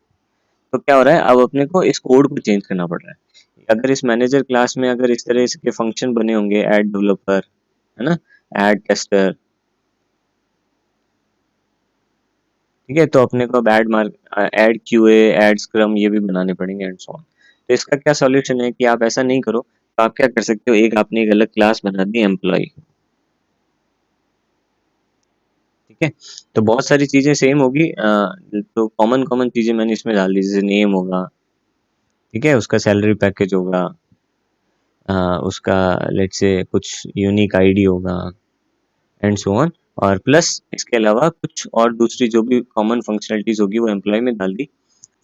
तो क्या हो रहा है, अब अपने को इस कोड को चेंज करना पड़ रहा है। अगर इस मैनेजर क्लास में अगर इस तरह के फंक्शन बने होंगे, ऐड डेवलपर, है ना, ऐड टेस्टर, ठीक है, तो अपने को अब ऐड क्यूए, ऐड स्क्रम ये भी बनाने पड़ेंगे, एंड सो ऑन। तो इसका क्या सॉल्यूशन है कि आप ऐसा नहीं करो, तो आप क्या कर सकते हो, एक आपने एक अलग क्लास बना दी एम्प्लॉय, ठीक है। तो बहुत सारी चीजें सेम होगी, तो कॉमन कॉमन चीजें मैंने इसमें डाल दी, जैसे नेम होगा, ठीक है, उसका सैलरी पैकेज होगा, उसका लेट्स से कुछ यूनिक आईडी होगा, एंड सो ऑन। और प्लस इसके अलावा कुछ और दूसरी जो भी कॉमन फंक्शनलिटीज होगी वो एम्प्लॉय में डाल दी।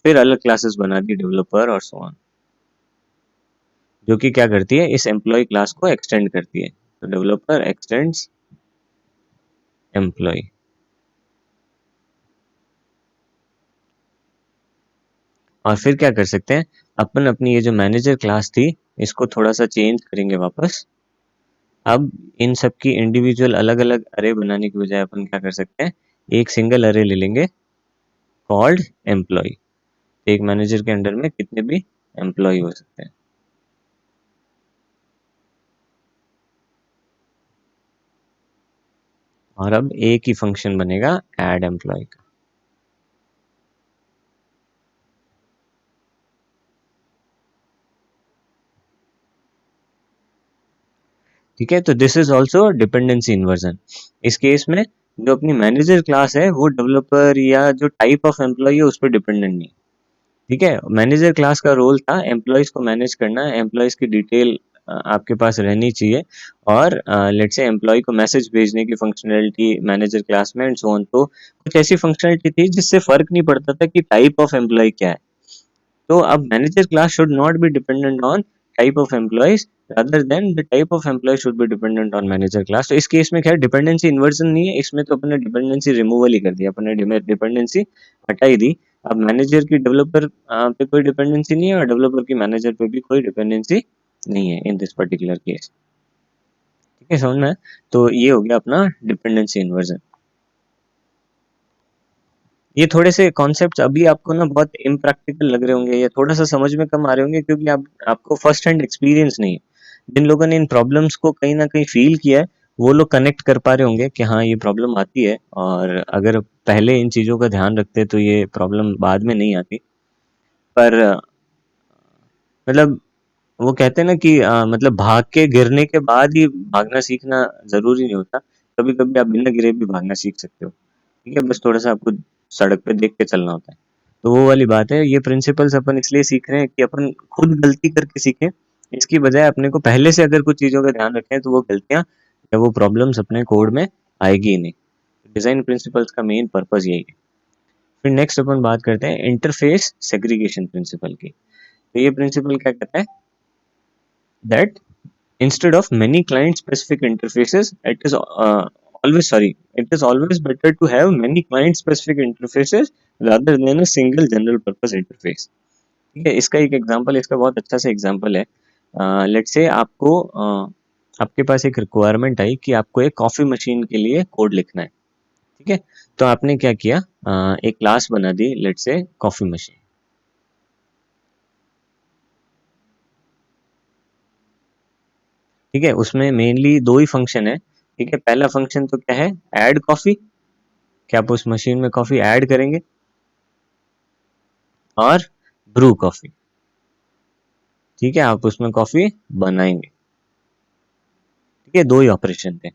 फिर अलग क्लासेस बना दी डेवलपर और सो ऑन, जो कि क्या करती है, इस एम्प्लॉय क्लास को एक्सटेंड करती है। तो डेवलपर एक्सटेंड्स एम्प्लॉय। और फिर क्या कर सकते हैं, अपन अपनी ये जो मैनेजर क्लास थी इसको थोड़ा सा चेंज करेंगे वापस। अब इन सब की इंडिविजुअल अलग अलग अरे बनाने की बजाय अपन क्या कर सकते हैं, एक सिंगल अरे ले लेंगे कॉल्ड एम्प्लॉय। एक मैनेजर के अंडर में कितने भी एम्प्लॉय हो सकते हैं, और अब एक ही फंक्शन बनेगा ऐड एम्प्लॉय का, ठीक है। तो this is also dependency inversion. इस केस में जो अपनी मैनेजर क्लास है वो डेवलपर या जो टाइप ऑफ एम्प्लॉय है उस पर डिपेंडेंट नहीं, ठीक है। मैनेजर क्लास का रोल था एम्प्लॉयज को मैनेज करना, एम्प्लॉयज की डिटेल आपके पास रहनी चाहिए, और लेट्स से एम्प्लॉय को मैसेज भेजने की फंक्शनैलिटी मैनेजर क्लास में, एंड सो ऑन। तो कुछ ऐसी फंक्शनैलिटी थी जिससे फर्क नहीं पड़ता था कि टाइप ऑफ एम्प्लॉय क्या है। तो अब manager class should not be dependent on type of employees, rather than the type of employee should be dependent on manager class। तो इस केस में क्या है, डिपेंडेंसी इन्वर्जन नहीं है इसमें, तो अपने डिपेंडेंसी रिमूवल ही कर दिया, अपने डिपेंडेंसी हटा ही दी। अब मैनेजर की डेवलपर पे कोई डिपेंडेंसी नहीं है, और डेवलपर की मैनेजर पे भी कोई डिपेंडेंसी नहीं है इन दिस पर्टिकुलर केस, ठीक है, समझ में है? तो ये हो गया अपना डिपेंडेंसी इन्वर्जन। ये थोड़े से कॉन्सेप्ट्स अभी आपको ना बहुत इम्प्रैक्टिकल लग रहे होंगे या थोड़ा सा समझ में कम आ रहे होंगे, क्योंकि आपको फर्स्ट हैंड एक्सपीरियंस नहीं है। जिन लोगों ने इन प्रॉब्लम्स को कहीं ना कहीं फील किया है, वो लोग कनेक्ट कर पा रहे होंगे कि हाँ ये प्रॉब्लम आती है, और अगर पहले इन चीज़ों का ध्यान रखते तो ये प्रॉब्लम बाद में नहीं आती। पर मतलब वो कहते हैं ना कि मतलब भाग के गिरने के बाद ही भागना सीखना जरूरी नहीं होता। कभी कभी आप बिना गिरे भी भागना सीख सकते हो। ठीक है, बस थोड़ा सा आपको सड़क पे देख के चलना होता है। तो वो वाली बात है, ये प्रिंसिपल्स अपन इसलिए सीख रहे हैं कि अपन खुद गलती करके सीखें। इसकी बजाय अपने को पहले से अगर कुछ चीज़ों का ध्यान रखें तो वो गलतियां या वो प्रॉब्लम्स अपने कोड में आएगी ही नहीं। डिजाइन प्रिंसिपल्स का मेन पर्पस यही है। फिर नेक्स्ट अपन बात करते हैं इंटरफेस सेग्रीगेशन प्रिंसिपल की। तो ये प्रिंसिपल क्या कहता है, that instead of many client specific interfaces, it is always better to have many client specific interfaces rather than a single general purpose interface। ठीक है, इसका एक एग्जांपल, इसका बहुत अच्छा सा एग्जांपल है। लेट्स से आपके पास एक रिक्वायरमेंट आई कि आपको एक कॉफी मशीन के लिए कोड लिखना है। ठीक है, तो आपने क्या किया, एक क्लास बना दी लेट्स से कॉफी मशीन। ठीक है, उसमें मेनली दो ही फंक्शन है। ठीक है, पहला फंक्शन तो क्या है, ऐड कॉफी, कि आप उस मशीन में कॉफी ऐड करेंगे, और ब्रू कॉफी, ठीक है, आप उसमें कॉफी बनाएंगे। ठीक है, दो ही ऑपरेशन थे।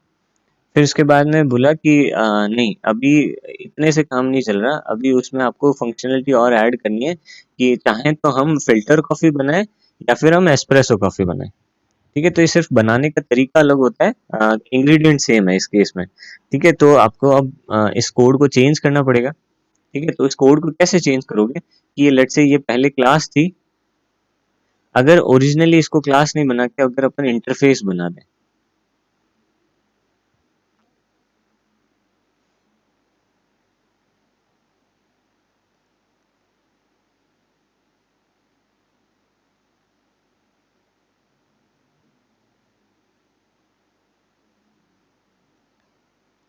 फिर उसके बाद में बोला कि नहीं, अभी इतने से काम नहीं चल रहा, अभी उसमें आपको फंक्शनलिटी और ऐड करनी है कि चाहे तो हम फिल्टर कॉफी बनाए या फिर हम एस्प्रेसो कॉफी बनाए। ठीक है, तो ये सिर्फ बनाने का तरीका अलग होता है, इंग्रेडिएंट सेम है इस केस में। ठीक है, तो आपको अब इस कोड को चेंज करना पड़ेगा। ठीक है, तो इस कोड को कैसे चेंज करोगे कि ये लेट्स से ये पहले क्लास थी, अगर ओरिजिनली इसको क्लास नहीं बना के अगर अपन इंटरफेस बना दें।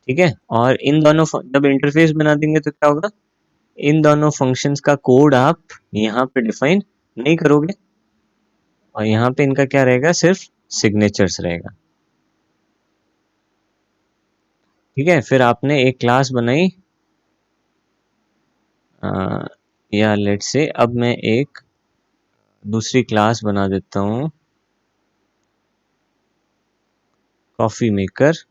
ठीक है, और इन दोनों जब इंटरफेस बना देंगे तो क्या होगा, इन दोनों फंक्शंस का कोड आप यहाँ पे डिफाइन नहीं करोगे, और यहाँ पे इनका क्या रहेगा, सिर्फ सिग्नेचर्स रहेगा। ठीक है, फिर आपने एक क्लास बनाई, अ, या लेट से अब मैं एक दूसरी क्लास बना देता हूँ, कॉफी मेकर।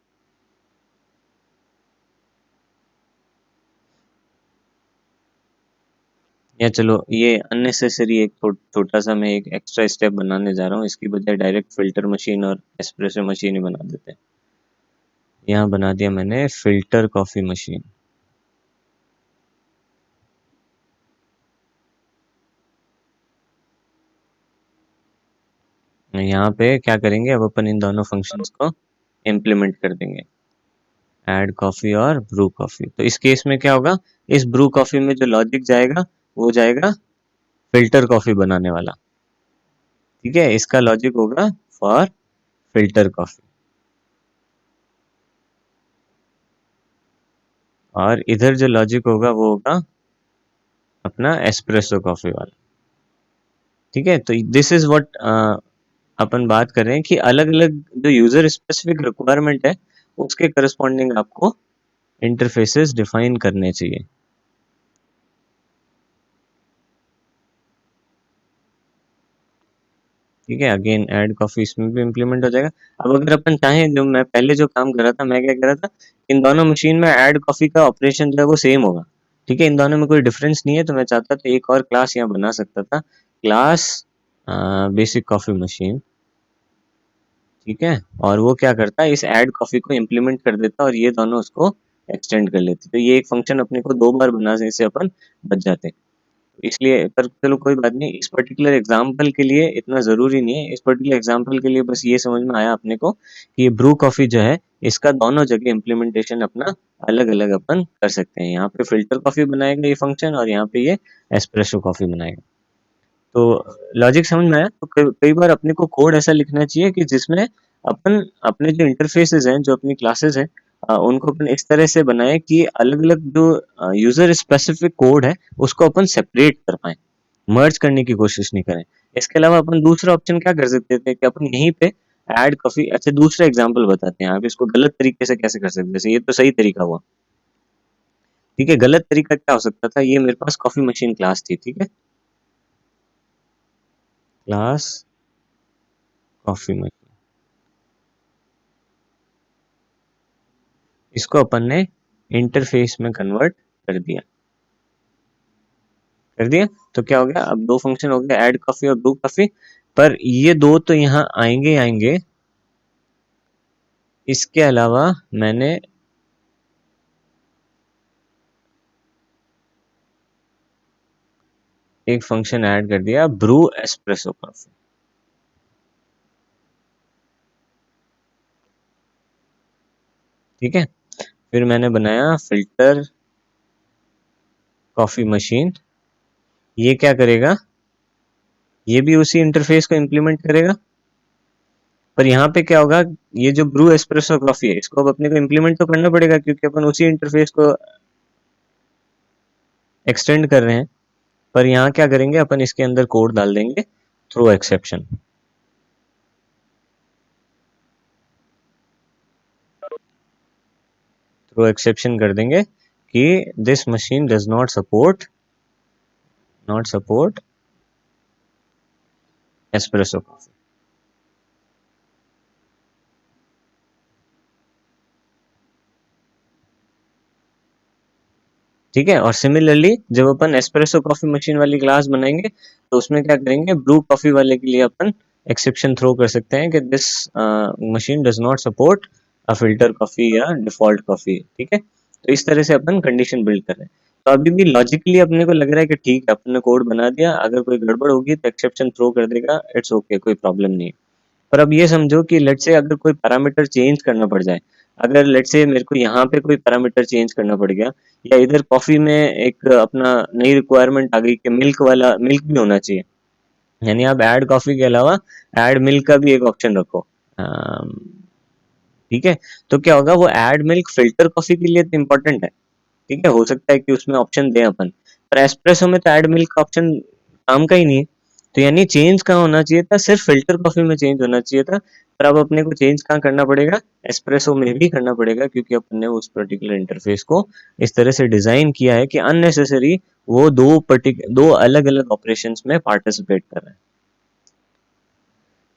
या चलो ये अननेसेसरी एक छोटा सा मैं एक एक्स्ट्रा स्टेप बनाने जा रहा हूँ, इसकी बजाय डायरेक्ट फिल्टर मशीन और एस्प्रेसो मशीन ही बना देते हैं। यहाँ बना दिया मैंने फिल्टर कॉफी मशीन। यहाँ पे क्या करेंगे, अब अपन इन दोनों फंक्शंस को इम्प्लीमेंट कर देंगे, ऐड कॉफी और ब्रू कॉफी। तो इस केस में क्या होगा, इस ब्रू कॉफी में जो लॉजिक जाएगा वो जाएगा फिल्टर कॉफी बनाने वाला। ठीक है, इसका लॉजिक होगा फॉर फिल्टर कॉफी, और इधर जो लॉजिक होगा वो होगा अपना एस्प्रेसो कॉफी वाला। ठीक है, तो दिस इज व्हाट अपन बात कर रहे हैं कि अलग अलग जो यूजर स्पेसिफिक रिक्वायरमेंट है उसके करस्पॉन्डिंग आपको इंटरफेसेस डिफाइन करने चाहिए। ठीक है, अगेन ऐड कॉफी इसमें भी इम्प्लीमेंट हो जाएगा। अब अगर अपन चाहें, जो मैं पहले जो काम कर रहा था, मैं क्या कर रहा था, इन दोनों मशीन में ऐड कॉफी का ऑपरेशन जो है वो सेम होगा। ठीक है, इन दोनों में कोई डिफरेंस नहीं है, तो मैं चाहता था एक और क्लास यहाँ बना सकता था, क्लास बेसिक कॉफी मशीन। ठीक है, और वो क्या करता है, इस ऐड कॉफी को इम्प्लीमेंट कर देता और ये दोनों उसको एक्सटेंड कर लेते, तो ये एक फंक्शन अपने को दो बार बनाने से अपन बच जाते। इसलिए पर चलो कोई बात नहीं, इस पर्टिकुलर एग्जाम्पल के लिए इतना ज़रूरी नहीं है। इस पर्टिकुलर एग्जाम्पल के लिए बस ये समझ में आया अपने को कि ये ब्रू कॉफ़ी जो है, इसका दोनों जगह इम्प्लीमेंटेशन अपना अलग-अलग अपन कर सकते हैं। यहाँ पे फ़िल्टर कॉफ़ी बनाएगा ये फंक्शन, और यहाँ पे ये एस्प्रेसो कॉफ़ी बनाएगा। तो लॉजिक समझ में आया? तो कई कई बार अपने को कोड ऐसा लिखना चाहिए कि जिसमें अपन अपने जो इंटरफेसेस हैं, जो अपनी क्लासेस हैं, उनको अपन इस तरह से बनाए कि अलग अलग जो यूजर स्पेसिफिक कोड है उसको अपन सेपरेट कर पाए, मर्ज करने की कोशिश नहीं करें। इसके अलावा अपन दूसरा ऑप्शन क्या कर सकते थे कि अपन यहीं पे ऐड कॉफी, अच्छा दूसरा एग्जांपल बताते हैं, आप इसको गलत तरीके से कैसे कर सकते हैं। जैसे ये तो सही तरीका हुआ, ठीक है, गलत तरीका क्या हो सकता था, ये मेरे पास कॉफी मशीन क्लास थी, ठीक है, क्लास कॉफी मशीन, इसको अपन ने इंटरफेस में कन्वर्ट कर दिया, कर दिया। तो क्या हो गया, अब दो फंक्शन हो गए, ऐड कॉफी और ब्रू कॉफी। पर ये दो तो यहाँ आएंगे आएंगे, इसके अलावा मैंने एक फंक्शन ऐड कर दिया, ब्रू एस्प्रेसो कॉफी, ठीक है। फिर मैंने बनाया फिल्टर कॉफी मशीन, ये क्या करेगा, ये भी उसी इंटरफेस को इम्प्लीमेंट करेगा। पर यहाँ पे क्या होगा, ये जो ब्रू एस्प्रेसो कॉफी है इसको अब अपने को इम्प्लीमेंट तो करना पड़ेगा, क्योंकि अपन उसी इंटरफेस को एक्सटेंड कर रहे हैं। पर यहाँ क्या करेंगे, अपन इसके अंदर कोड डाल देंगे थ्रो एक्सेप्शन, थ्रो एक्सेप्शन कर देंगे कि this machine does not support, not support espresso coffee, ठीक है। और सिमिलरली जब अपन एस्प्रेसो कॉफी मशीन वाली क्लास बनाएंगे तो उसमें क्या करेंगे, ब्रू कॉफी वाले के लिए अपन एक्सेप्शन थ्रो कर सकते हैं कि this machine does not support a filter coffee या डिफॉल्ट कॉफी, ठीक है। तो इस तरह से अपन कंडीशन बिल्ड कर रहे हैं। तो अभी भी लॉजिकली अपने को लग रहा है कि ठीक है, अपन ने कोड बना दिया, अगर कोई गड़बड़ होगी तो एक्सेप्शन थ्रो कर देगा, इट्स ओके, कोई प्रॉब्लम नहीं है। पर अब ये समझो कि लेट से अगर कोई पैरामीटर चेंज करना पड़ जाए, अगर लेट से मेरे को यहाँ पे कोई पैरामीटर चेंज करना पड़ गया, या इधर कॉफी में एक अपना नई रिक्वायरमेंट आ गई कि मिल्क वाला, मिल्क भी होना चाहिए, यानी आप ऐड कॉफी के अलावा ऐड मिल्क का भी एक ऑप्शन रखो, अम, ठीक है। तो क्या होगा, वो ऐड मिल्क फिल्टर कॉफी के लिए तो इम्पोर्टेंट है, ठीक है, हो सकता है कि उसमें ऑप्शन दें अपन, पर एस्प्रेसो में तो ऐड मिल्क का ऑप्शन काम का ही नहीं है। तो यानी चेंज कहाँ होना चाहिए था, सिर्फ फिल्टर कॉफी में चेंज होना चाहिए था। पर अब अपने को चेंज कहाँ करना पड़ेगा, एस्प्रेसो में भी करना पड़ेगा, क्योंकि अपन ने उस पर्टिकुलर इंटरफेस को इस तरह से डिजाइन किया है कि अननेसेसरी वो दो अलग अलग ऑपरेशंस में पार्टिसिपेट कर रहे हैं,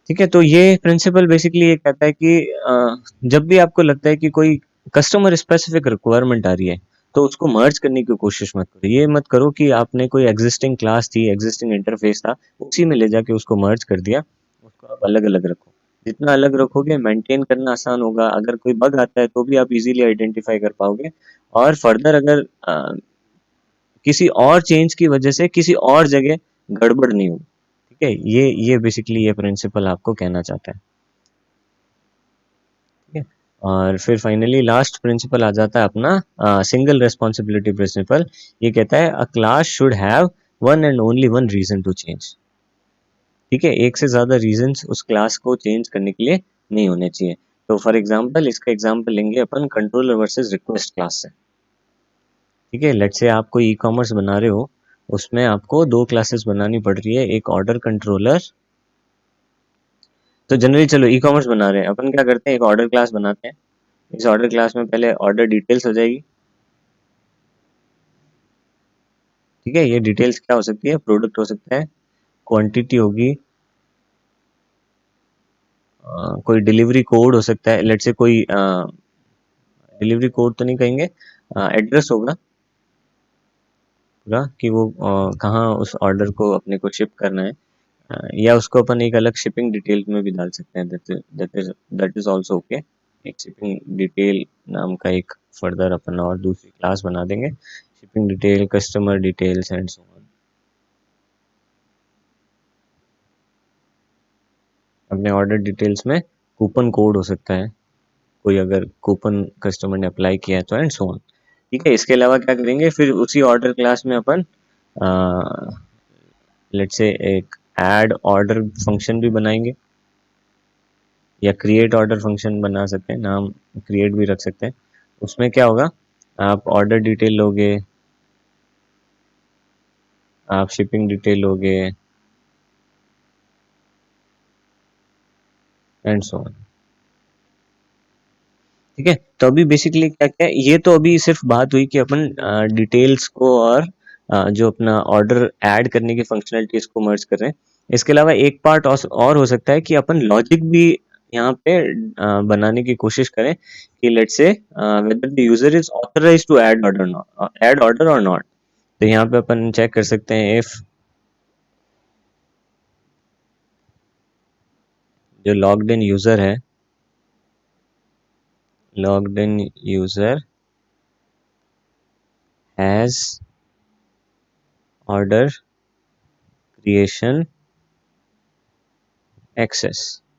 ठीक है। तो ये प्रिंसिपल बेसिकली ये कहता है कि जब भी आपको लगता है कि कोई कस्टमर स्पेसिफिक रिक्वायरमेंट आ रही है, तो उसको मर्ज करने की कोशिश मत करो। ये मत करो कि आपने कोई एग्जिस्टिंग क्लास थी, एग्जिस्टिंग इंटरफेस था, उसी में ले जाके उसको मर्ज कर दिया, उसको आप अलग अलग रखो। जितना अलग रखोगे मेंटेन करना आसान होगा, अगर कोई बग आता है तो भी आप इजीली आइडेंटिफाई कर पाओगे, और फर्दर अगर किसी और चेंज की वजह से किसी और जगह गड़बड़ नहीं होगी, ठीक है। ये बेसिकली ये प्रिंसिपल आपको कहना चाहता है, ठीक है। और फिर फाइनली लास्ट प्रिंसिपल आ जाता है अपना सिंगल रेस्पॉन्सिबिलिटी प्रिंसिपल। ये कहता है a class should have one and only one reason to change, ठीक है, एक से ज्यादा रीजंस उस क्लास को चेंज करने के लिए नहीं होने चाहिए। तो फॉर एग्जांपल, इसका एग्जांपल लेंगे अपन कंट्रोलर वर्सेस रिक्वेस्ट क्लास से, ठीक है। लेट्स से आप कोई ई कॉमर्स बना रहे हो, उसमें आपको दो क्लासेस बनानी पड़ रही है, एक ऑर्डर कंट्रोलर। तो जनरली चलो ई कॉमर्स बना रहे हैं, अपन क्या करते हैं, एक ऑर्डर क्लास बनाते हैं। इस ऑर्डर क्लास में पहले ऑर्डर डिटेल्स हो जाएगी, ठीक है। ये डिटेल्स क्या हो सकती है, प्रोडक्ट हो सकता है, क्वांटिटी होगी, कोई डिलीवरी कोड हो सकता है, लेट से कोई डिलीवरी कोड तो नहीं कहेंगे, एड्रेस होगा पूरा कि वो कहाँ उस ऑर्डर को अपने को शिप करना है, या उसको अपन एक अलग शिपिंग डिटेल में भी डाल सकते हैं, दैट इज ऑल्सो ओके। एक शिपिंग डिटेल नाम का एक फर्दर अपन और दूसरी क्लास बना देंगे, shipping detail, customer details and so on. अपने ऑर्डर डिटेल्स में कूपन कोड हो सकता है, कोई अगर कूपन कस्टमर ने अप्लाई किया है तो, एंड सो ऑन, ठीक है। इसके अलावा क्या करेंगे, फिर उसी ऑर्डर क्लास में अपन लेट्स से एक ऐड ऑर्डर फंक्शन भी बनाएंगे, या क्रिएट ऑर्डर फंक्शन बना सकते हैं, नाम क्रिएट भी रख सकते हैं। उसमें क्या होगा, आप ऑर्डर डिटेल लोगे, आप शिपिंग डिटेल लोगे एंड सो ऑन। ठीक है, तो अभी बेसिकली क्या क्या है, ये तो अभी सिर्फ बात हुई कि अपन डिटेल्स को और जो अपना ऑर्डर ऐड करने की फंक्शनलिटीज को मर्ज कर रहे हैं। इसके अलावा एक पार्ट और हो सकता है कि अपन लॉजिक भी यहाँ पे बनाने की कोशिश करें कि let's say whether the user is authorize to add order और नॉट। तो यहाँ पे अपन चेक कर सकते हैं इफ जो लॉग्ड इन यूजर है, logged in user has order creation access.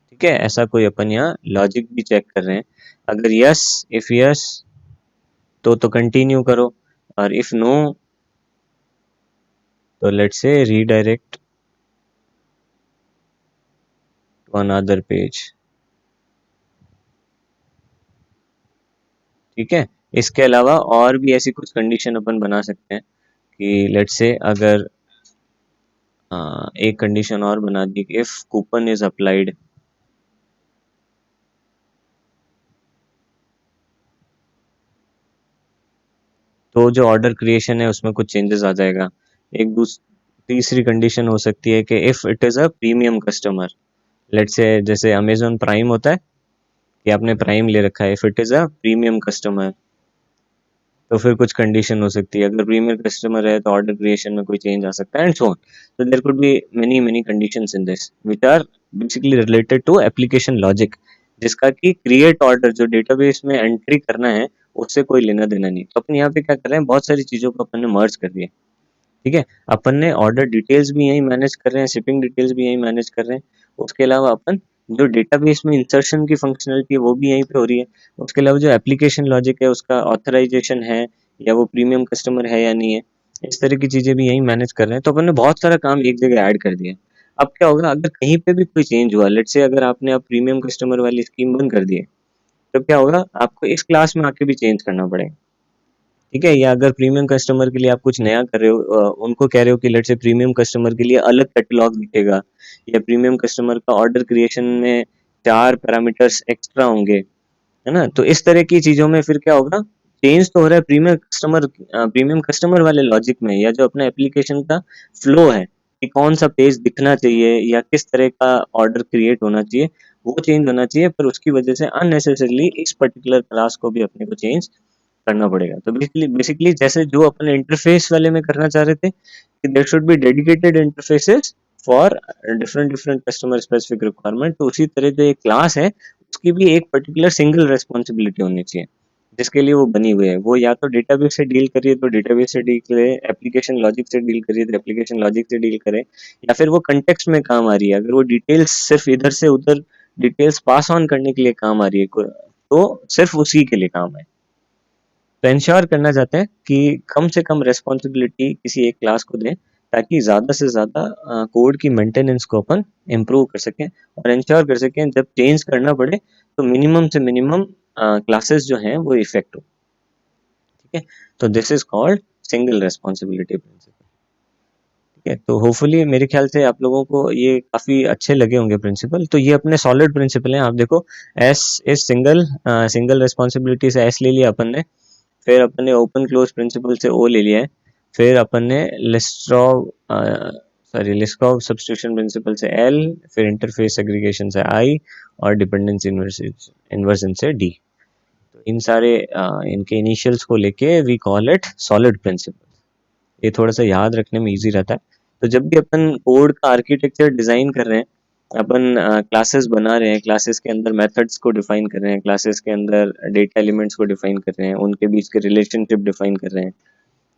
ठीक है, ऐसा कोई अपन यहाँ लॉजिक भी चेक कर रहे हैं। अगर यस, इफ यस तो कंटिन्यू करो, और इफ नो तो let's say redirect to another page. ठीक है, इसके अलावा और भी ऐसी कुछ कंडीशन अपन बना सकते हैं कि लेट्स से अगर एक कंडीशन और बना दी कि इफ कूपन इज अप्लाइड, तो जो ऑर्डर क्रिएशन है उसमें कुछ चेंजेस आ जाएगा। तीसरी कंडीशन हो सकती है कि if it is a premium customer, let's say जैसे अमेजोन प्राइम होता है कि आपने प्राइम ले रखा है, if it is a premium customer, तो फिर कुछ कंडीशन हो सकती है। अगर प्रीमियम कस्टमर है तो ऑर्डर क्रिएशन में कोई चेंज आ सकता है एंड सो ऑन। तो there could be many many conditions in this which are basically related to application logic, जिसका कि क्रिएट ऑर्डर जो डेटाबेस में एंट्री करना है उससे कोई लेना देना नहीं। तो अपन यहाँ पे क्या कर रहे हैं, बहुत सारी चीजों को अपन ने मर्ज कर दिया। ठीक है, अपन ने ऑर्डर डिटेल्स भी यही मैनेज कर रहे हैं, शिपिंग डिटेल्स भी यही मैनेज कर रहे हैं। उसके अलावा अपन जो डेटाबेस में इंसर्शन की फंक्शनलिटी है वो भी यहीं पे हो रही है। उसके अलावा जो एप्लीकेशन लॉजिक है उसका ऑथराइजेशन है या वो प्रीमियम कस्टमर है या नहीं है, इस तरह की चीजें भी यही मैनेज कर रहे हैं। तो अपन ने बहुत सारा काम एक जगह ऐड कर दिया। अब क्या होगा, अगर कहीं पे भी कोई चेंज हुआ, लेट्स से अगर आपने अब प्रीमियम कस्टमर वाली स्कीम बंद कर दी है, तो क्या होगा, आपको इस क्लास में आके भी चेंज करना पड़ेगा। ठीक है, या अगर प्रीमियम कस्टमर के लिए आप कुछ नया कर रहे हो, उनको कह रहे हो कि लेट्स से प्रीमियम कस्टमर के लिए अलग कैटलॉग दिखेगा, या प्रीमियम कस्टमर का ऑर्डर क्रिएशन में 4 पैरामीटर्स एक्स्ट्रा होंगे, है ना? तो इस तरह की चीजों में फिर क्या होगा, चेंज तो हो रहा है प्रीमियम कस्टमर वाले लॉजिक में, या जो अपना एप्लीकेशन का फ्लो है कि कौन सा पेज दिखना चाहिए या किस तरह का ऑर्डर क्रिएट होना चाहिए, वो चेंज होना चाहिए। पर उसकी वजह से अननेसेसरली इस पर्टिकुलर क्लास को भी अपने को चेंज करना पड़ेगा। तो बेसिकली बेसिकली जैसे जो अपने इंटरफेस वाले में करना चाह रहे थे कि there should be dedicated interfaces for different different customer specific requirement, तो उसी तरह जो एक क्लास है उसकी भी एक पर्टिकुलर सिंगल रेस्पॉन्सिबिलिटी होनी चाहिए जिसके लिए वो बनी हुई है। वो या तो डेटाबेस से डील करिए तो डेटाबेस से डील करे, एप्लीकेशन लॉजिक से डील करिए तो एप्लीकेशन लॉजिक से डील करे, या फिर वो कंटेक्स्ट में काम आ रही है, अगर वो डिटेल्स सिर्फ इधर से उधर डिटेल्स पास ऑन करने के लिए काम आ रही है तो सिर्फ उसी के लिए काम है। तो इंश्योर करना चाहते हैं कि कम से कम रिस्पॉन्सिबिलिटी किसी एक क्लास को दें ताकि ज़्यादा से ज़्यादा कोड की मेंटेनेंस को अपन इम्प्रूव कर सकें और इंश्योर कर सकें जब चेंज करना पड़े तो मिनिमम से मिनिमम क्लासेस जो हैं वो इफेक्ट हो। ठीक है, तो this is called single responsibility principle. ठीक है, तो होपफुली मेरे ख्याल से आप लोगों को ये काफ़ी अच्छे लगे होंगे प्रिंसिपल। तो ये अपने सॉलिड प्रिंसिपल हैं। आप देखो, S is single, single responsibility से एस ले लिया अपन ने, फिर अपन ने ओपन क्लोज प्रिंसिपल से ओ ले लिया है, फिर अपन ने लिस्टॉव सब्स्टिट्यूशन प्रिंसिपल से एल, फिर इंटरफेस एग्रीगेशन से आई, और डिपेंडेंसी इन्वर्जन से डी। तो इन सारे इनके इनिशियल्स को लेके we call it solid principle. ये थोड़ा सा याद रखने में इजी रहता है। तो जब भी अपन कोड का आर्किटेक्चर डिजाइन कर रहे हैं, अपन क्लासेस बना रहे हैं, क्लासेस के अंदर मेथड्स को डिफाइन कर रहे हैं, क्लासेस के अंदर डेटा एलिमेंट्स को डिफाइन कर रहे हैं, उनके बीच के रिलेशनशिप डिफाइन कर रहे हैं,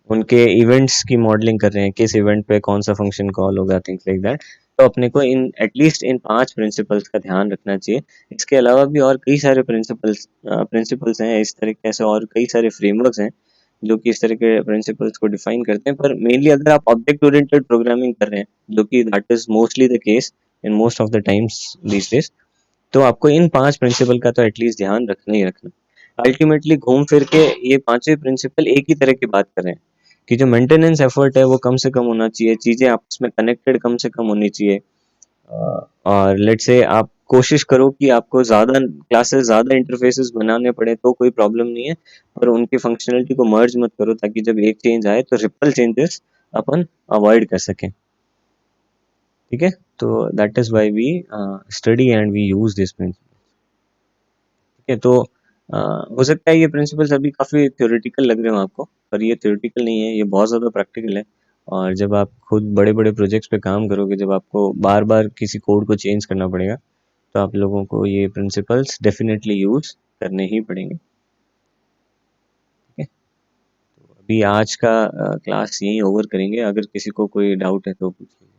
उनके इवेंट्स की मॉडलिंग कर रहे हैं, किस इवेंट पे कौन सा फंक्शन कॉल होगा, थिंग्स लाइक दैट। तो अपने को इन एटलीस्ट इन 5 प्रिंसिपल्स का ध्यान रखना चाहिए। इसके अलावा भी और कई सारे प्रिंसिपल्स हैं इस तरीके से, और कई सारे फ्रेमवर्क्स हैं जो कि इस तरह के प्रिंसिपल्स को डिफाइन करते हैं। पर मेनली अगर आप ऑब्जेक्ट ओरिएंटेड प्रोग्रामिंग कर रहे हैं, जो कि that is mostly the case in most of the times these days, तो आपको इन 5 प्रिंसिपल का तो एटलीस्ट ध्यान रखना ही रखना। अल्टीमेटली घूम फिर के ये पांचों प्रिंसिपल एक ही तरह की बात कर रहे हैं कि जो मेंटेनेंस एफर्ट है वो कम से कम होना चाहिए, चीजें आपस में कनेक्टेड कम से कम होनी चाहिए। और लेट्स से आप कोशिश करो कि आपको ज़्यादा क्लासेस, ज़्यादा इंटरफेसेस बनाने पड़े तो कोई प्रॉब्लम नहीं है, पर उनकी फंक्शनलिटी को मर्ज मत करो ताकि जब एक चेंज आए तो रिपल चेंजेस अपन अवॉइड कर सकें। ठीक है, तो that is why we study and we use this principle. ठीक है, तो हो सकता है ये प्रिंसिपल्स अभी काफ़ी थ्योरेटिकल लग रहे हो आपको, पर ये थ्योरेटिकल नहीं है, ये बहुत ज़्यादा प्रैक्टिकल है। और जब आप खुद बड़े बड़े प्रोजेक्ट्स पे काम करोगे, जब आपको बार बार किसी कोड को चेंज करना पड़ेगा, तो आप लोगों को ये प्रिंसिपल्स डेफिनेटली यूज करने ही पड़ेंगे। ठीक है, तो अभी आज का क्लास यहीं ओवर करेंगे, अगर किसी को कोई डाउट है तो पूछ लीजिए।